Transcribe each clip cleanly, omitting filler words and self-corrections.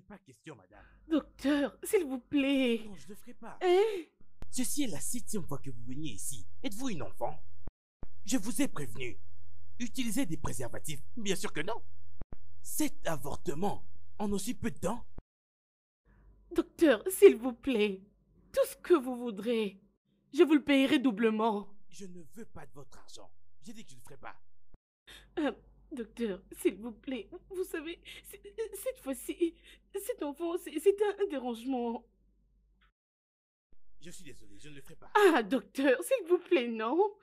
pas question, madame. Docteur, s'il vous plaît. Non, je ne le ferai pas. Hein? Ceci est la 7e fois que vous veniez ici. Êtes-vous une enfant? Je vous ai prévenu. Utilisez des préservatifs. Bien sûr que non. 7 avortements en aussi peu de temps. Docteur, s'il vous plaît. Tout ce que vous voudrez. Je vous le payerai doublement. Je ne veux pas de votre argent. J'ai dit que je ne le ferai pas. Docteur, s'il vous plaît. Vous savez, cette fois-ci, cet enfant, c'est un dérangement. Je suis désolé, je ne le ferai pas. Ah, docteur, s'il vous plaît, non.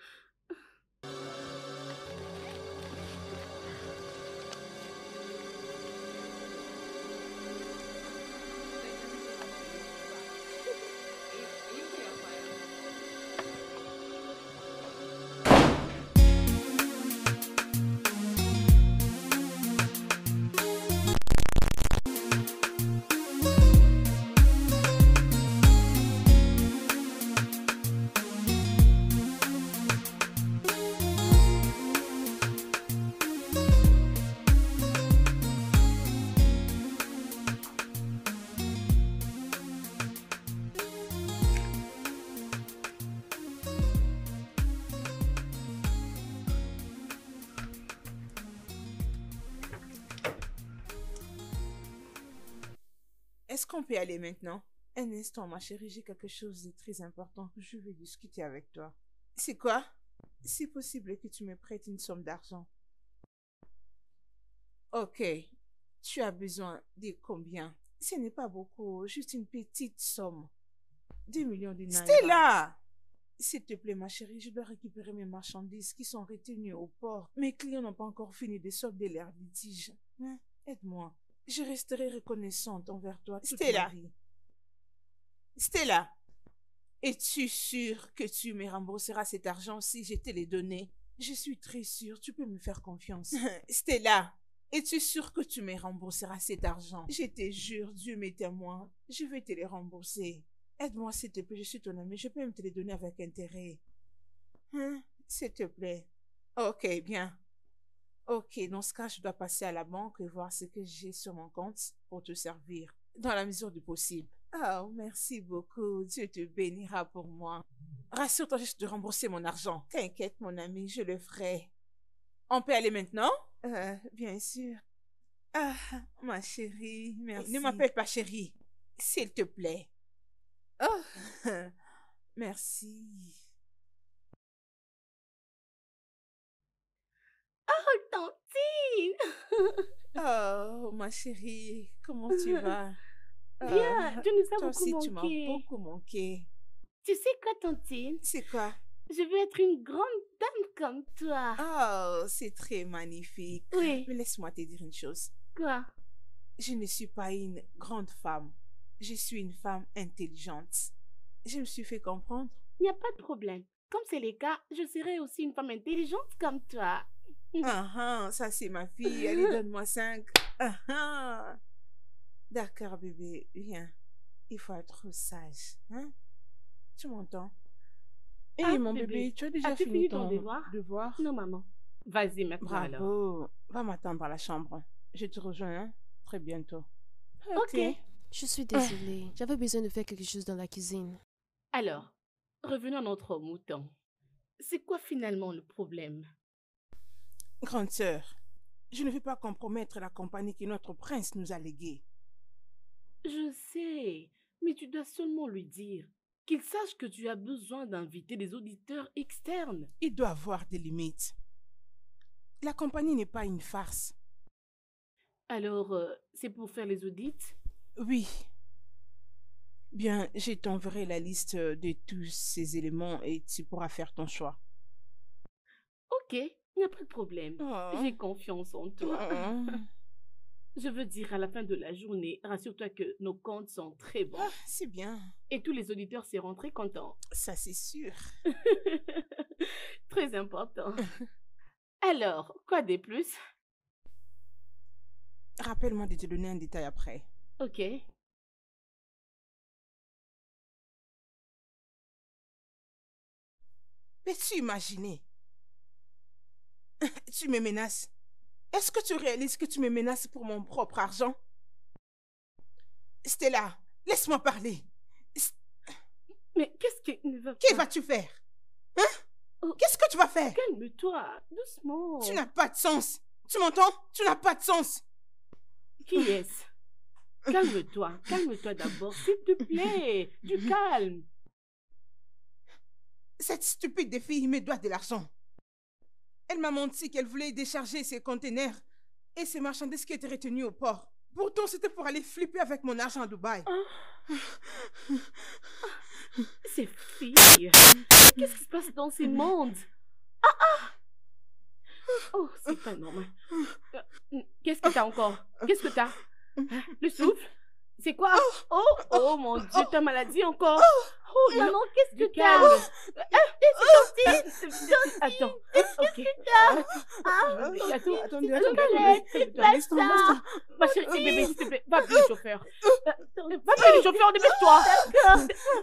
Est-ce qu'on peut y aller maintenant? Un instant, ma chérie, j'ai quelque chose de très important que je veux discuter avec toi. C'est quoi? C'est possible que tu me prêtes une somme d'argent. Ok. Tu as besoin de combien? Ce n'est pas beaucoup, juste une petite somme. 2 millions de naira. Stella! S'il te plaît, ma chérie, je dois récupérer mes marchandises qui sont retenues au port. Mes clients n'ont pas encore fini de solder leurs litiges. Hein? Aide-moi. Je resterai reconnaissante envers toi toute ma vie. Stella, es-tu sûre que tu me rembourseras cet argent si je te l'ai donné? Je suis très sûre, tu peux me faire confiance. Stella, es-tu sûre que tu me rembourseras cet argent? Je te jure, Dieu m'est témoin, je vais te les rembourser. Aide-moi s'il te plaît, je suis ton amie, je peux même te les donner avec intérêt. Hein? S'il te plaît. Ok, bien. Ok, dans ce cas, je dois passer à la banque et voir ce que j'ai sur mon compte pour te servir, dans la mesure du possible. Oh, merci beaucoup. Dieu te bénira pour moi. Rassure-toi juste de rembourser mon argent. T'inquiète, mon ami, je le ferai. On peut aller maintenant? Bien sûr. Ah, ma chérie, merci. Ne m'appelle pas chérie, s'il te plaît. Oh, merci. Oh, Tantine! Oh, ma chérie, comment tu vas? Bien, tu nous as toi beaucoup aussi, tu m'as manqué. beaucoup manqué. Tu sais quoi, Tantine? C'est quoi? Je veux être une grande dame comme toi. Oh, c'est très magnifique. Oui. Mais laisse-moi te dire une chose. Quoi? Je ne suis pas une grande femme. Je suis une femme intelligente. Je me suis fait comprendre. Il n'y a pas de problème. Comme c'est le cas, je serai aussi une femme intelligente comme toi. Ah, ça c'est ma fille. Allez, donne-moi 5. Ah. D'accord, bébé. Viens. Il faut être sage. Hein? Tu m'entends? Hé, mon bébé, tu as déjà As-tu fini ton ton devoir? Non, maman. Vas-y maintenant alors. Bravo. Va m'attendre à la chambre. Je te rejoins hein, très bientôt. Ok. Je suis désolée. J'avais besoin de faire quelque chose dans la cuisine. Alors, revenons à notre mouton. C'est quoi finalement le problème? Grande sœur, je ne veux pas compromettre la compagnie que notre prince nous a léguée. Je sais, mais tu dois seulement lui dire qu'il sache que tu as besoin d'inviter des auditeurs externes. Il doit avoir des limites. La compagnie n'est pas une farce. Alors, c'est pour faire les audits? Oui. Bien, je t'enverrai la liste de tous ces éléments et tu pourras faire ton choix. Ok, il n'y a pas de problème. Oh. J'ai confiance en toi. Oh. Je veux dire, à la fin de la journée, rassure-toi que nos comptes sont très bons. Ah, c'est bien. Et tous les auditeurs seront très contents. Ça, c'est sûr. Très important. Alors, quoi de plus? Rappelle-moi de te donner un détail après. Ok. Peux-tu imaginer? Tu me menaces. Est-ce que tu réalises que tu me menaces pour mon propre argent? Stella, laisse-moi parler. Mais qu'est-ce qui ne va pas? Que vas-tu faire? Hein? Oh. Qu'est-ce que tu vas faire? Calme-toi, doucement. Tu n'as pas de sens. Tu m'entends? Tu n'as pas de sens. Qui est-ce? Calme-toi d'abord, s'il te plaît. Du calme. Cette stupide des filles me doit de l'argent. Elle m'a menti qu'elle voulait décharger ses conteneurs et ses marchandises qui étaient retenues au port. Pourtant, c'était pour aller flipper avec mon argent à Dubaï. Ces filles. Qu'est-ce qui se passe dans ces mondes? Oh, c'est pas normal. Qu'est-ce que t'as encore? Qu'est-ce que t'as? Le souffle? C'est quoi? Oh mon Dieu, ta maladie encore? Oh non, qu'est-ce que t'as? Attends, ok. Attends. Ma chérie, bébé, s'il te plaît, va appeler le chauffeur. Va appeler le chauffeur, dépêche-toi.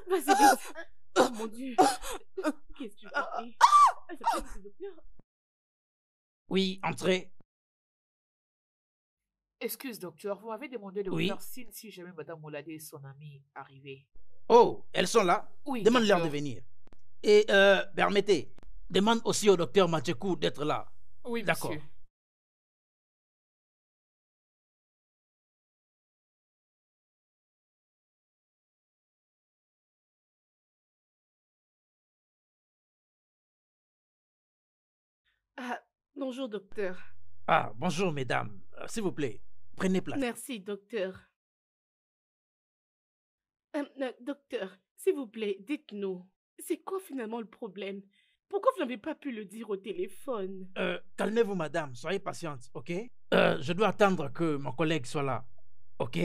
Vas-y, vite. Oh mon Dieu. Qu'est-ce que tu fais? Oui, entrez. Excuse, docteur, vous m'avez demandé de vous faire signe si jamais Madame Moulade et son amie arrivaient. Oh, elles sont là? Oui, demande-leur de docteur. venir. Et permettez, demande aussi au docteur Machekou d'être là. Oui, D'accord. monsieur. Ah, bonjour, docteur. Ah, bonjour mesdames. S'il vous plaît, prenez place. Merci, docteur. Docteur, s'il vous plaît, dites-nous, c'est quoi finalement le problème? Pourquoi vous n'avez pas pu le dire au téléphone? Calmez-vous madame, soyez patiente, ok? Je dois attendre que mon collègue soit là, ok?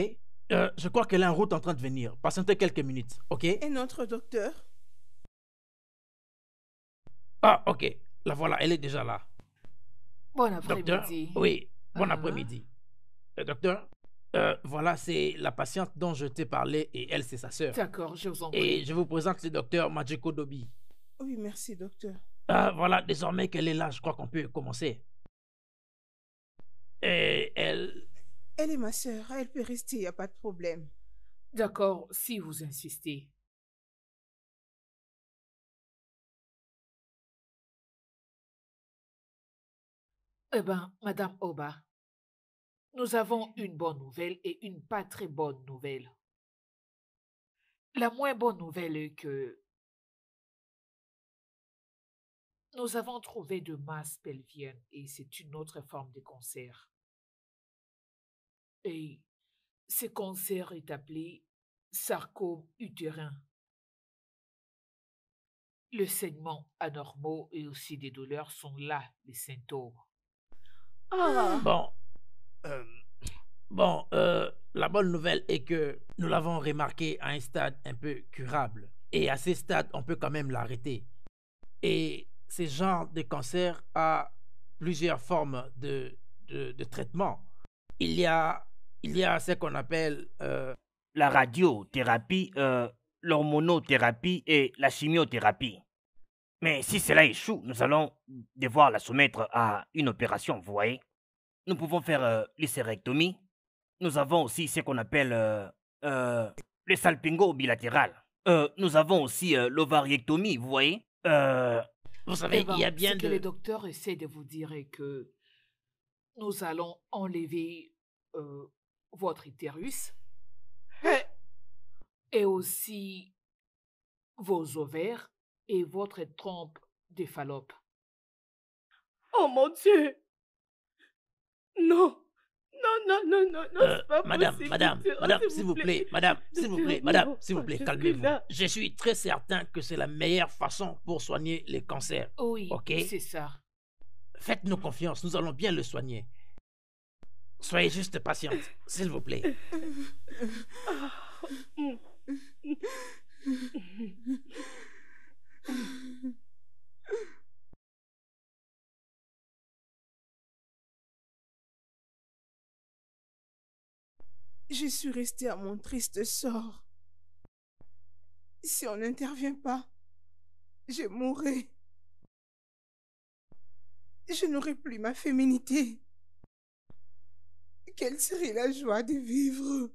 Je crois qu'elle est en route en train de venir. Patientez quelques minutes, ok? Et notre docteur? Ah, ok. La voilà, elle est déjà là. Bon Docteur? après-midi. Oui, bon après-midi. Docteur? Voilà, c'est la patiente dont je t'ai parlé et elle, c'est sa sœur. D'accord, je vous en prie. Et je vous présente le docteur Majiko Dobi. Oui, merci, docteur. Voilà, désormais qu'elle est là, je crois qu'on peut commencer. Et elle... Elle est ma sœur, elle peut rester, il n'y a pas de problème. D'accord, si vous insistez. Eh bien, Madame Oba, nous avons une bonne nouvelle et une pas très bonne nouvelle. La moins bonne nouvelle est que nous avons trouvé de masse pelvienne et c'est une autre forme de cancer. Et ce cancer est appelé sarcome utérin. Le saignement anormaux et aussi des douleurs sont là, les symptômes. Ah, Bon, la bonne nouvelle est que nous l'avons remarqué à un stade un peu curable. Et à ce stade, on peut quand même l'arrêter. Et ce genre de cancer a plusieurs formes de traitement. Il y a ce qu'on appelle la radiothérapie, l'hormonothérapie et la chimiothérapie. Mais si cela échoue, nous allons devoir la soumettre à une opération, vous voyez. Nous pouvons faire l'hystérectomie. Nous avons aussi ce qu'on appelle le salpingo bilatéral. Nous avons aussi l'ovariectomie, vous voyez. vous savez, Eh ben, il y a bien ce que de... les docteurs essaient de vous dire est que nous allons enlever votre utérus et aussi vos ovaires et votre trompe de Fallope. oh mon Dieu! Non! Non, c'est pas possible. Madame, docteur. Oh, s'il vous plaît, madame, s'il vous plaît, Docteur, madame, non, s'il vous plaît, parce que calmez-vous. là- Je suis très certain que c'est la meilleure façon pour soigner les cancers. Oui, Ok. c'est ça. Faites-nous confiance, nous allons bien le soigner. Soyez juste patiente, s'il vous plaît. Je suis restée à mon triste sort. Si on n'intervient pas, je mourrai. Je n'aurai plus ma féminité. Quelle serait la joie de vivre?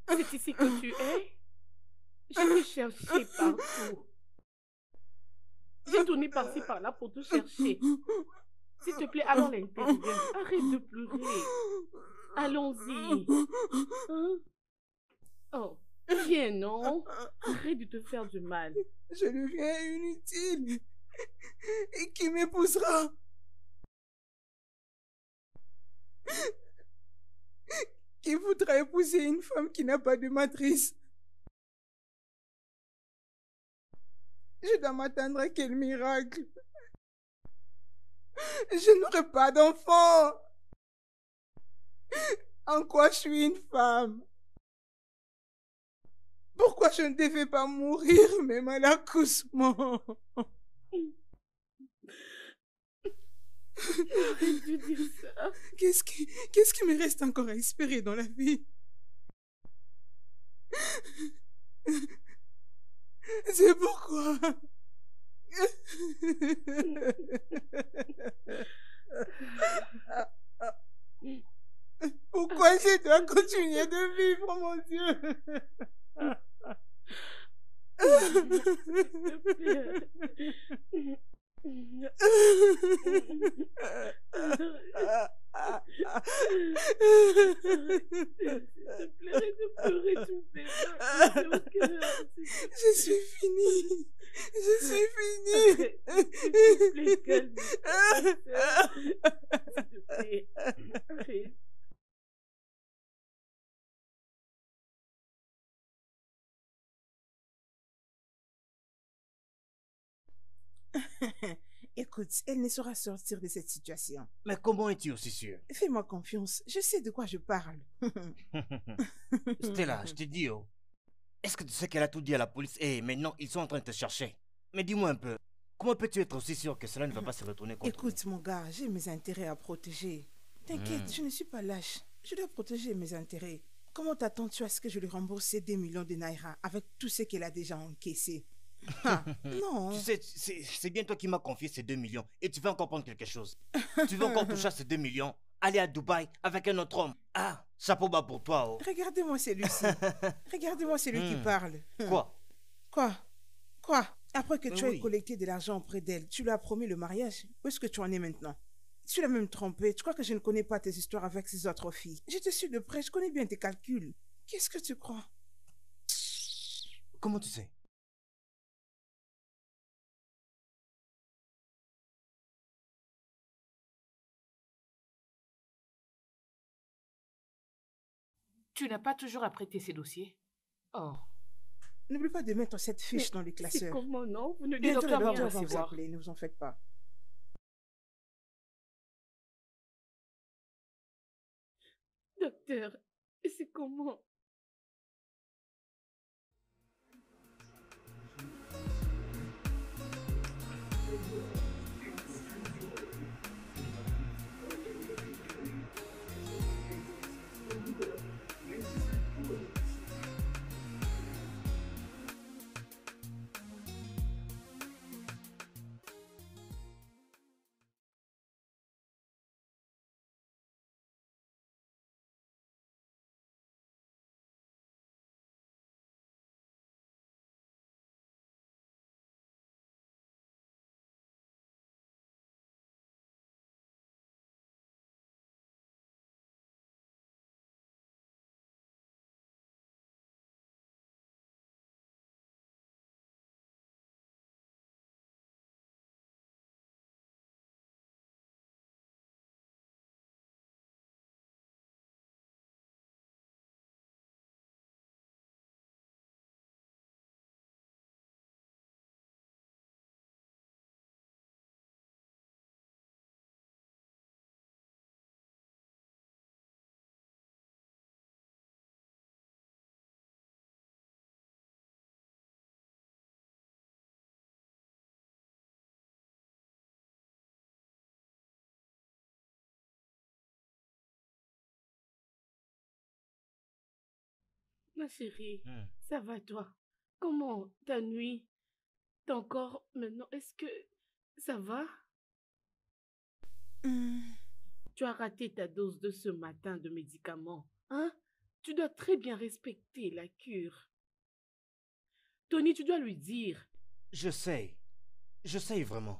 C'est ici que tu es? Je t'ai cherché partout. J'ai tourné par-ci par-là pour te chercher. S'il te plaît, allons à l'intérieur. Arrête de pleurer. Allons-y. Hein? Oh, viens, non? Arrête de te faire du mal. Je deviens inutile. Et qui m'épousera? Qui voudra épouser une femme qui n'a pas de matrice? Je dois m'attendre à quel miracle? Je n'aurai pas d'enfant. En quoi je suis une femme? Pourquoi je ne devais pas mourir même à l'accouchement? Arrête de dire ça. Qu'est-ce qui me reste encore à espérer dans la vie? C'est pourquoi... Pourquoi je dois continuer de vivre, mon Dieu? Je suis finie. Je suis finie. S'il te plaît, calme-toi. S'il te plaît, arrête. Écoute, elle ne saura sortir de cette situation. Mais comment es-tu aussi sûr? Fais-moi confiance, je sais de quoi je parle. Stella, je te dis, oh. Est-ce que tu sais qu'elle a tout dit à la police et maintenant ils sont en train de te chercher? Mais dis-moi un peu, comment peux-tu être aussi sûr que cela ne va pas se retourner contre Écoute, mon gars, j'ai mes intérêts à protéger. T'inquiète, je ne suis pas lâche. Je dois protéger mes intérêts. Comment t'attends-tu à ce que je lui rembourse ces 2 millions de naira avec tout ce qu'elle a déjà encaissé? Ah, non. Tu sais, c'est bien toi qui m'as confié ces 2 millions et tu veux encore prendre quelque chose. Tu veux encore toucher à ces 2 millions, aller à Dubaï avec un autre homme. Ah, chapeau bas pour toi, oh. Regardez-moi celui-ci. Regardez-moi celui qui parle. Quoi? Quoi? Après que tu as oui. collecté de l'argent auprès d'elle, tu lui as promis le mariage. Où est-ce que tu en es maintenant? Tu l'as même trompé. Tu crois que je ne connais pas tes histoires avec ces autres filles? Je te suis de près, je connais bien tes calculs. Qu'est-ce que tu crois? Comment tu sais? Tu n'as pas toujours à prêter ces dossiers? Oh, N'oublie pas de mettre cette fiche dans les C'est classeurs. comment, non? Vous ne dites Bientôt le rien docteur à va vous savoir. appeler, ne vous en faites pas. Docteur, c'est comment? Ma chérie, ça va toi? Comment ta nuit? encore maintenant. Est-ce que ça va? Tu as raté ta dose de ce matin de médicaments, hein? Tu dois très bien respecter la cure. Tony, tu dois lui dire. Je sais vraiment.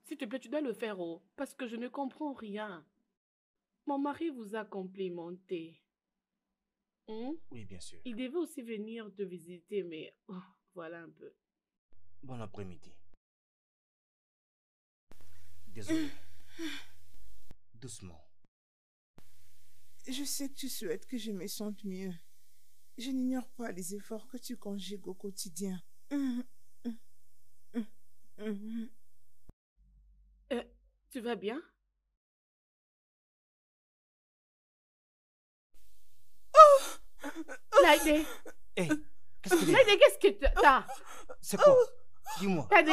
S'il te plaît, tu dois le faire, oh, parce que je ne comprends rien. Mon mari vous a complimenté. Hein? Oui, bien sûr. Il devait aussi venir te visiter, mais oh, voilà un peu. Bon après-midi. Désolé. Doucement. Je sais que tu souhaites que je me sente mieux. Je n'ignore pas les efforts que tu conjugues au quotidien. Tu vas bien? Laïdé! Hé, qu'est-ce que Laïdé, qu'est-ce que t'as? C'est quoi? Dis-moi. Laïdé!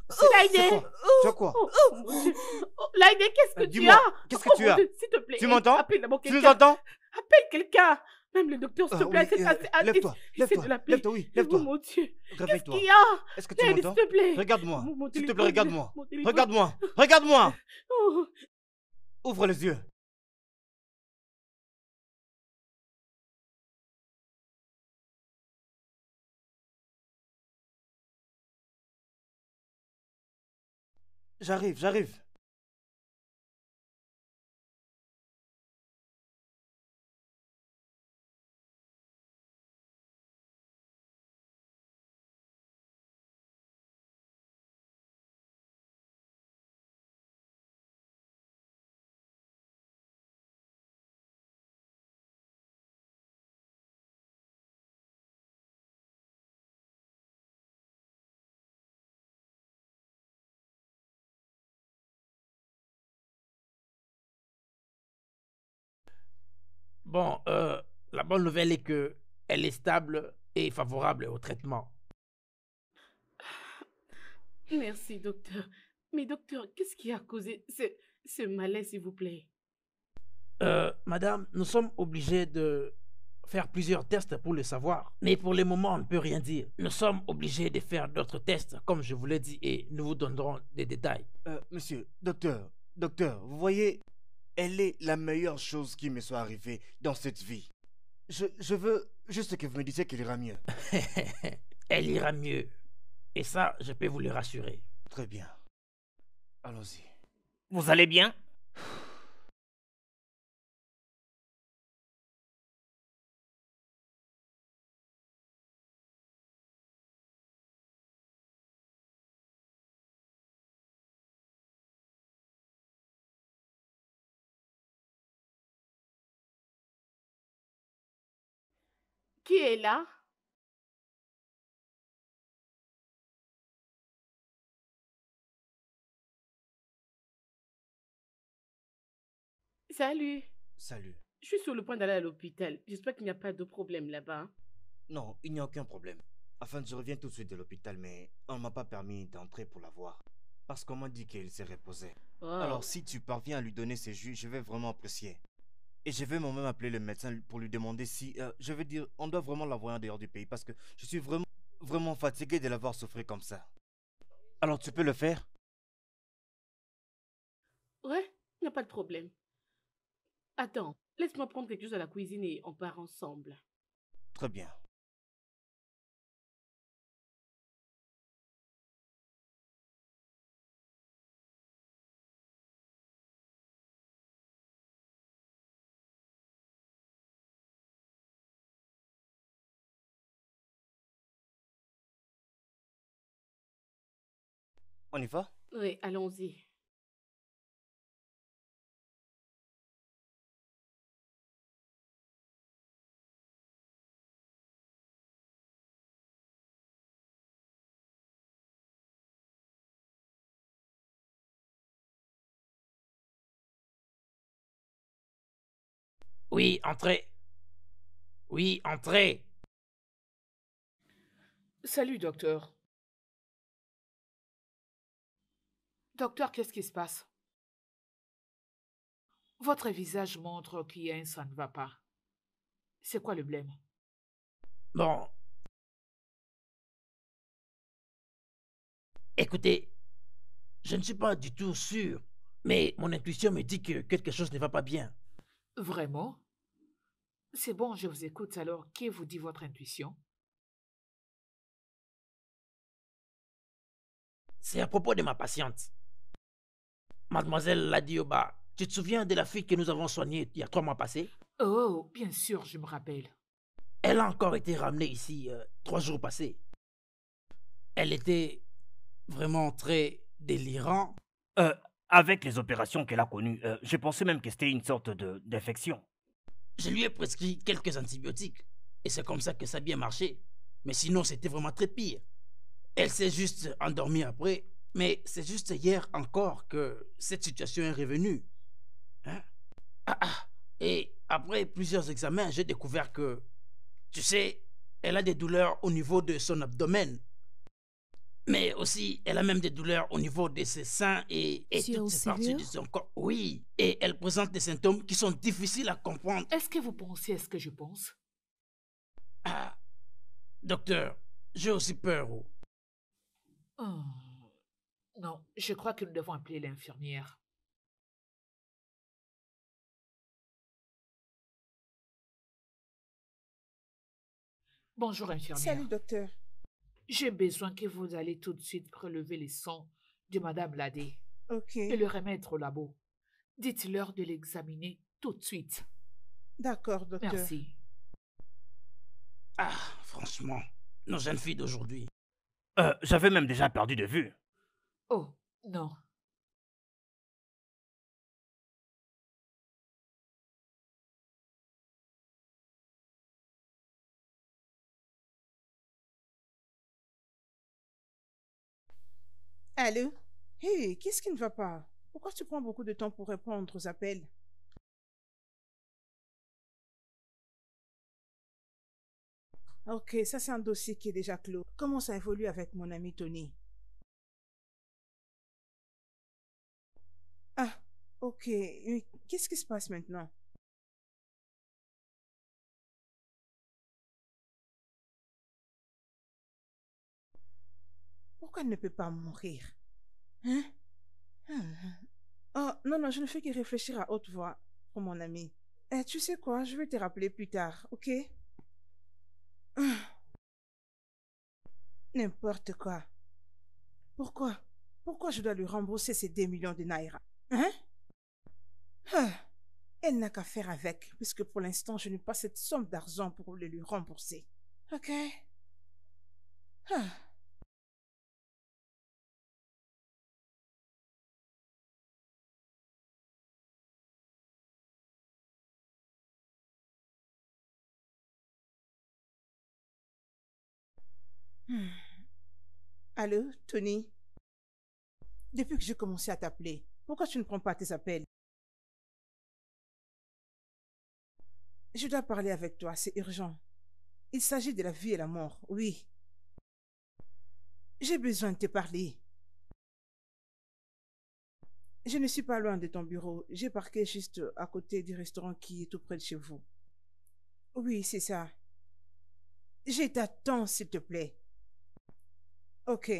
C'est Laïdé! quoi? Tu as quoi? Oh, mon Dieu. Oh, Laïdé, qu'est-ce que tu Dis-moi, as? qu'est-ce que Oh, tu mon as? Dieu, s'il te plaît. Tu m'entends? Appelle d'abord Tu quelqu'un. nous entends? Appelle quelqu'un. Même le docteur, s'il te plaît. Oui, lève-toi, essaie de l'appeler. lève-toi, oui, Oh, lève-toi. mon Dieu. Qu'est-ce Réveille-toi. qu'il y a? Est-ce que tu Laïdé, m'entends? s'il te plaît. Regarde-moi. Mon S'il te téléphone, plaît, regarde-moi. mon téléphone. Regarde-moi. Regarde-moi. Oh. Ouvre les yeux. J'arrive. Bon, la bonne nouvelle est que elle est stable et favorable au traitement. Merci, docteur. Mais docteur, qu'est-ce qui a causé ce malaise, s'il vous plaît? Madame, nous sommes obligés de faire plusieurs tests pour le savoir. Mais pour le moment, on ne peut rien dire. Nous sommes obligés de faire d'autres tests, comme je vous l'ai dit, et nous vous donnerons des détails. Monsieur, docteur, vous voyez, elle est la meilleure chose qui me soit arrivée dans cette vie. Je veux juste que vous me disiez qu'elle ira mieux. Elle ira mieux. Et ça, je peux vous le rassurer. Très bien. Allons-y. Vous allez bien? Qui est là? Salut. Salut. Je suis sur le point d'aller à l'hôpital. J'espère qu'il n'y a pas de problème là-bas. Non, il n'y a aucun problème. Enfin, je reviens tout de suite de l'hôpital, mais on ne m'a pas permis d'entrer pour la voir. Parce qu'on m'a dit qu'il s'est reposé. Oh. Alors, si tu parviens à lui donner ses jus, je vais vraiment apprécier. Et je vais moi-même appeler le médecin pour lui demander si... je veux dire, on doit vraiment l'envoyer en dehors du pays parce que je suis vraiment fatigué de l'avoir souffert comme ça. Alors, tu peux le faire? Ouais, il n'y a pas de problème. Attends, laisse-moi prendre quelque chose à la cuisine et on part ensemble. Très bien. On y va? Oui, allons-y. Oui, entrez. Oui, entrez. Salut, docteur. Docteur, qu'est-ce qui se passe? Votre visage montre qu'il y a ça ne va pas. C'est quoi le blême? Bon, Écoutez, je ne suis pas du tout sûr, mais mon intuition me dit que quelque chose ne va pas bien. Vraiment? C'est bon, je vous écoute alors. Qui vous dit votre intuition? C'est à propos de ma patiente. Mademoiselle Ladioba, tu te souviens de la fille que nous avons soignée il y a 3 mois passés? Oh, bien sûr, je me rappelle. Elle a encore été ramenée ici 3 jours passés. Elle était vraiment très délirante. Euh, Avec les opérations qu'elle a connues, je pensais même que c'était une sorte d'infection. Je lui ai prescrit quelques antibiotiques et c'est comme ça que ça a bien marché. Mais sinon, c'était vraiment très pire. Elle s'est juste endormie après, mais c'est juste hier encore que cette situation est revenue. Hein? Et après plusieurs examens, j'ai découvert que, tu sais, elle a des douleurs au niveau de son abdomen. Mais aussi, elle a même des douleurs au niveau de ses seins et C'est toutes ces aussi parties lourd? de son corps. Oui, et elle présente des symptômes qui sont difficiles à comprendre. Est-ce que vous pensez à ce que je pense? Ah, docteur, j'ai aussi peur. Oh. Hmm. Non, je crois que nous devons appeler l'infirmière. Bonjour, infirmière. Salut, docteur. J'ai besoin que vous allez tout de suite prélever les sangs de Madame Ladé Ok. et le remettre au labo. Dites-leur de l'examiner tout de suite. D'accord, docteur. Merci. Ah, franchement, nos jeunes filles d'aujourd'hui. J'avais même déjà perdu de vue. Oh, non. Allô? Hé, qu'est-ce qui ne va pas? Pourquoi tu prends beaucoup de temps pour répondre aux appels? Ok, ça c'est un dossier qui est déjà clos. Comment ça évolue avec mon ami Tony? Ah, ok. Mais qu'est-ce qui se passe maintenant? Pourquoi elle ne peut pas mourir? Hein? Ah. Oh, non, non, je ne fais que réfléchir à haute voix pour mon ami. Tu sais quoi? Je vais te rappeler plus tard, ok? Ah, n'importe quoi. Pourquoi? Pourquoi je dois lui rembourser ces 2 millions de naira? Hein? Ah, elle n'a qu'à faire avec, puisque pour l'instant, je n'ai pas cette somme d'argent pour le lui rembourser. Ok? Ah. Hmm. Allô, Tony? Depuis que j'ai commencé à t'appeler, pourquoi tu ne prends pas tes appels? Je dois parler avec toi, c'est urgent. Il s'agit de la vie et la mort, oui. J'ai besoin de te parler. Je ne suis pas loin de ton bureau. J'ai parqué juste à côté du restaurant qui est tout près de chez vous. Oui, c'est ça. Je t'attends, s'il te plaît. Ok.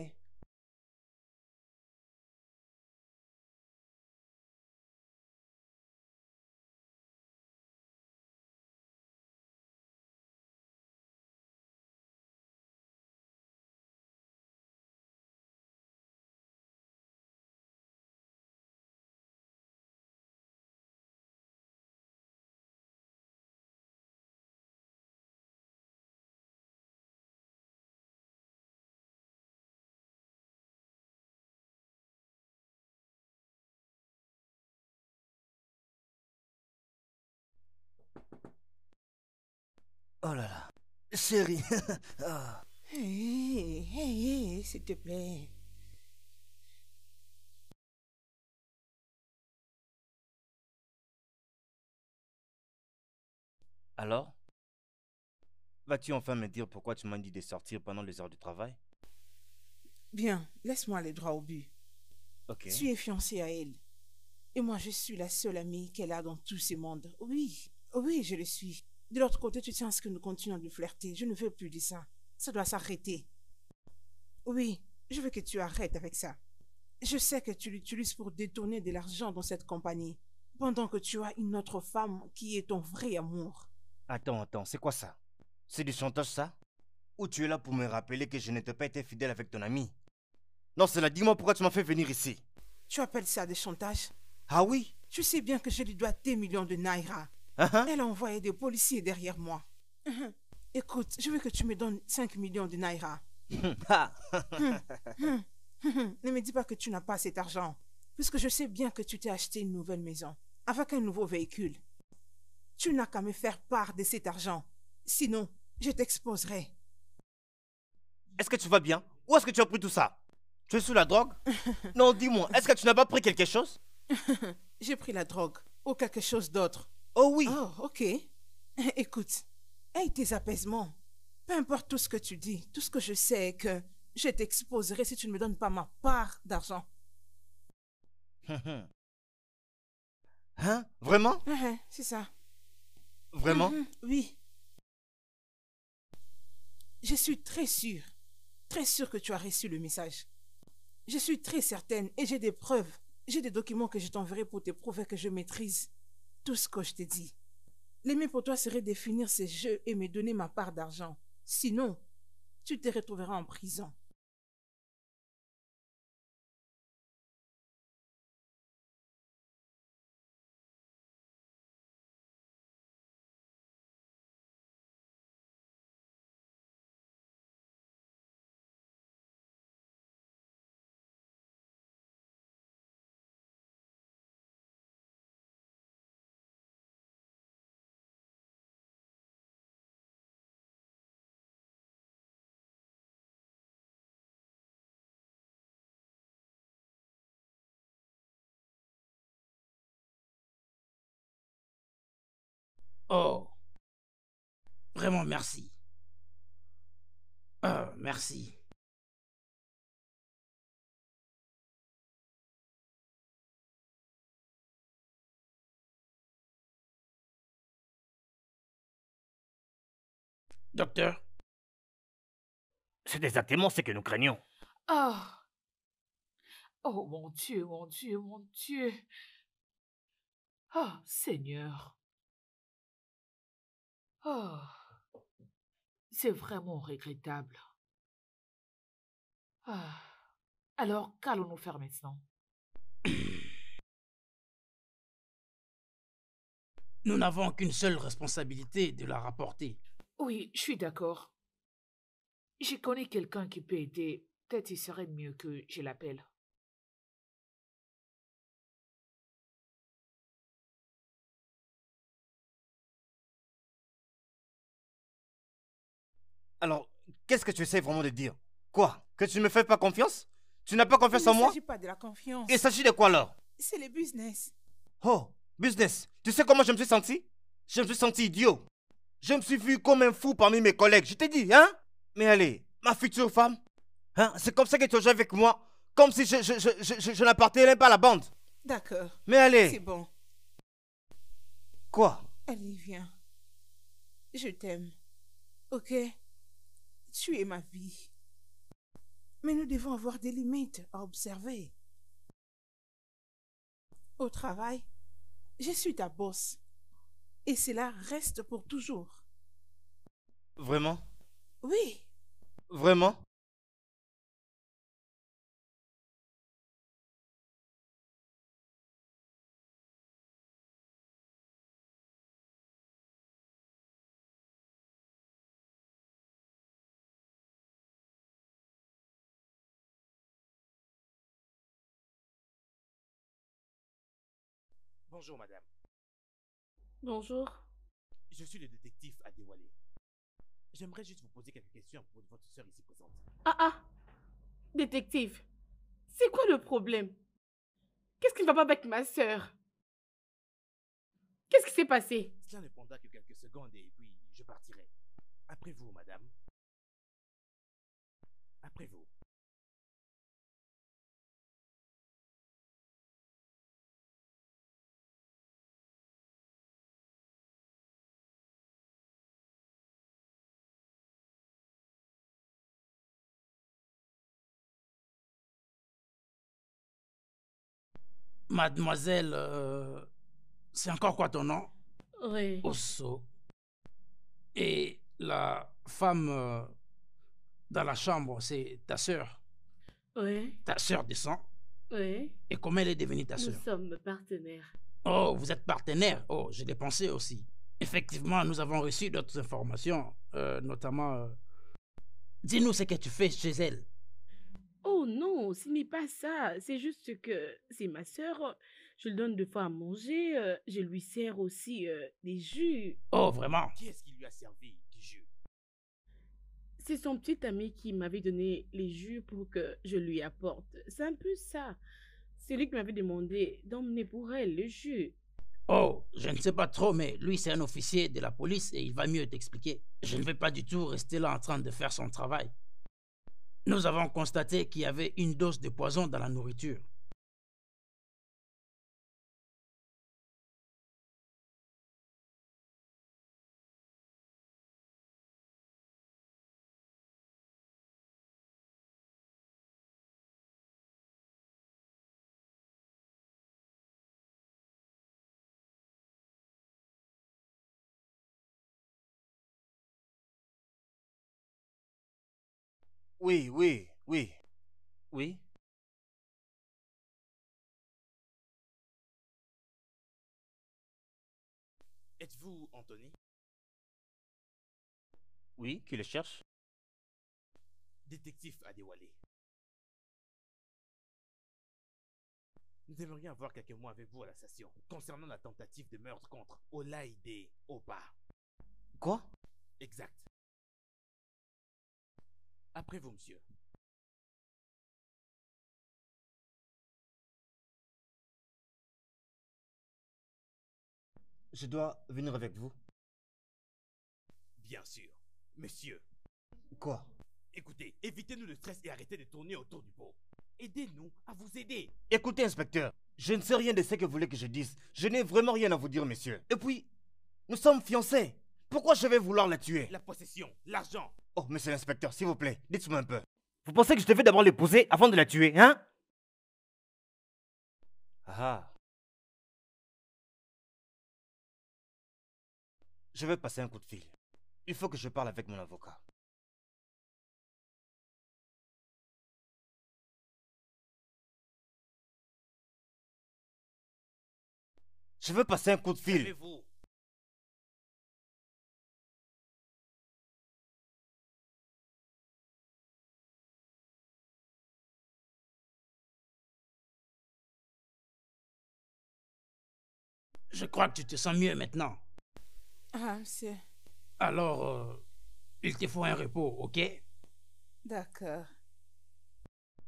Oh là là. Chérie. Ah. Hé, hé, hé, s'il te plaît. Alors? Vas-tu enfin me dire pourquoi tu m'as dit de sortir pendant les heures de travail? Bien, laisse-moi aller droit au but. Ok. Tu es fiancé à elle. Et moi, je suis la seule amie qu'elle a dans tout ce monde. Oui, oui, je le suis. De l'autre côté, tu tiens à ce que nous continuons de flirter. Je ne veux plus de ça. Ça doit s'arrêter. Oui, je veux que tu arrêtes avec ça. Je sais que tu l'utilises pour détourner de l'argent dans cette compagnie, pendant que tu as une autre femme qui est ton vrai amour. Attends, c'est quoi ça? C'est du chantage ça? Ou tu es là pour me rappeler que je n'étais pas été fidèle avec ton ami? Non, cela, dis-moi pourquoi tu m'as fait venir ici. Tu appelles ça des chantages? Ah oui? Tu sais bien que je lui dois des millions de naira. Elle a envoyé des policiers derrière moi. Écoute, je veux que tu me donnes 5 millions de naira. Ne me dis pas que tu n'as pas cet argent, puisque je sais bien que tu t'es acheté une nouvelle maison, avec un nouveau véhicule. Tu n'as qu'à me faire part de cet argent. Sinon, je t'exposerai. Est-ce que tu vas bien? Où est-ce que tu as pris tout ça? Tu es sous la drogue? Non, dis-moi, est-ce que tu n'as pas pris quelque chose? J'ai pris la drogue, ou quelque chose d'autre. Oh oui. Oh, ok. Écoute, aie tes apaisements. Peu importe tout ce que tu dis, tout ce que je sais est que je t'exposerai si tu ne me donnes pas ma part d'argent. Hein? Vraiment? C'est ça. Vraiment? Oui. Je suis très sûre que tu as reçu le message. Je suis très certaine et j'ai des preuves. J'ai des documents que je t'enverrai pour te prouver que je maîtrise tout ce que je t'ai dit. Le mieux pour toi serait de finir ces jeux et me donner ma part d'argent. Sinon, tu te retrouveras en prison. Oh, vraiment merci. Merci. Docteur, C'est exactement ce que nous craignons. Ah, oh mon Dieu, mon Dieu, mon Dieu. Ah, Seigneur. Oh, c'est vraiment regrettable. Ah, alors qu'allons-nous faire maintenant? nous n'avons qu'une seule responsabilité de la rapporter. Oui, je suis d'accord. Je connais quelqu'un qui peut aider. Peut-être il serait mieux que je l'appelle. Alors, qu'est-ce que tu essaies vraiment de dire? Quoi? Que tu ne me fais pas confiance? Tu n'as pas confiance Il en ne moi? s'agit pas de la confiance. Il s'agit de quoi alors? C'est le business. Oh, business. Tu sais comment je me suis senti? Je me suis senti idiot. Je me suis vu comme un fou parmi mes collègues. Je t'ai dit, hein? Mais allez, ma future femme, hein? C'est comme ça que tu joues avec moi. Comme si je n'appartenais pas à la bande. D'accord. Mais allez. C'est bon. Quoi? Allez, viens. Je t'aime. Ok? Tu es ma vie. Mais nous devons avoir des limites à observer. Au travail, je suis ta boss. Et cela reste pour toujours. Vraiment? Oui. Vraiment? Bonjour, madame. Bonjour. Je suis le détective Adewale. J'aimerais juste vous poser quelques questions pour votre soeur ici présente. Ah, détective. C'est quoi le problème? Qu'est-ce qui ne va pas avec ma sœur? Qu'est-ce qui s'est passé? Cela ne prendra que quelques secondes et puis je partirai. Après vous, madame. Après vous. Mademoiselle, c'est encore quoi ton nom? Oui. Osso. Et la femme dans la chambre, c'est ta sœur. Oui. Ta sœur de sang. Oui. Et comment elle est devenue ta Nous sœur? sommes partenaires. Oh, vous êtes partenaire. Oh, je l'ai pensé aussi. Effectivement, nous avons reçu d'autres informations, notamment... Dis-nous ce que tu fais chez elle. Oh non, ce n'est pas ça. C'est juste que c'est ma sœur. Je lui donne 2 fois à manger. Je lui sers aussi des jus. Oh, vraiment? Qui est-ce qui lui a servi du jus? C'est son petit ami qui m'avait donné les jus pour que je lui apporte. C'est un peu ça. C'est lui qui m'avait demandé d'emmener pour elle le jus. Oh, je ne sais pas trop, mais lui, c'est un officier de la police et il va mieux t'expliquer. Je ne vais pas du tout rester là en train de faire son travail. Nous avons constaté qu'il y avait une dose de poison dans la nourriture. Oui, oui, oui. Oui. Êtes-vous Anthony? Oui, qui le cherche? Détective Adewale. Nous aimerions avoir quelques mots avec vous à la station concernant la tentative de meurtre contre Olaide Oba. Quoi? Exact. Après vous, monsieur. Je dois venir avec vous. Bien sûr. Monsieur, Quoi? écoutez, évitez-nous le stress et arrêtez de tourner autour du pot. Aidez-nous à vous aider. Écoutez, inspecteur, je ne sais rien de ce que vous voulez que je dise. Je n'ai vraiment rien à vous dire, monsieur. Et puis, nous sommes fiancés. Pourquoi je vais vouloir la tuer? La possession, l'argent. Oh, monsieur l'inspecteur, s'il vous plaît, dites-moi un peu. Vous pensez que je devais d'abord l'épouser avant de la tuer, hein? Ah. Je vais passer un coup de fil. Il faut que je parle avec mon avocat. Je veux passer un coup de fil. Calmez-vous. Je crois que tu te sens mieux maintenant. Ah, monsieur. Alors, il te faut un repos, ok? D'accord.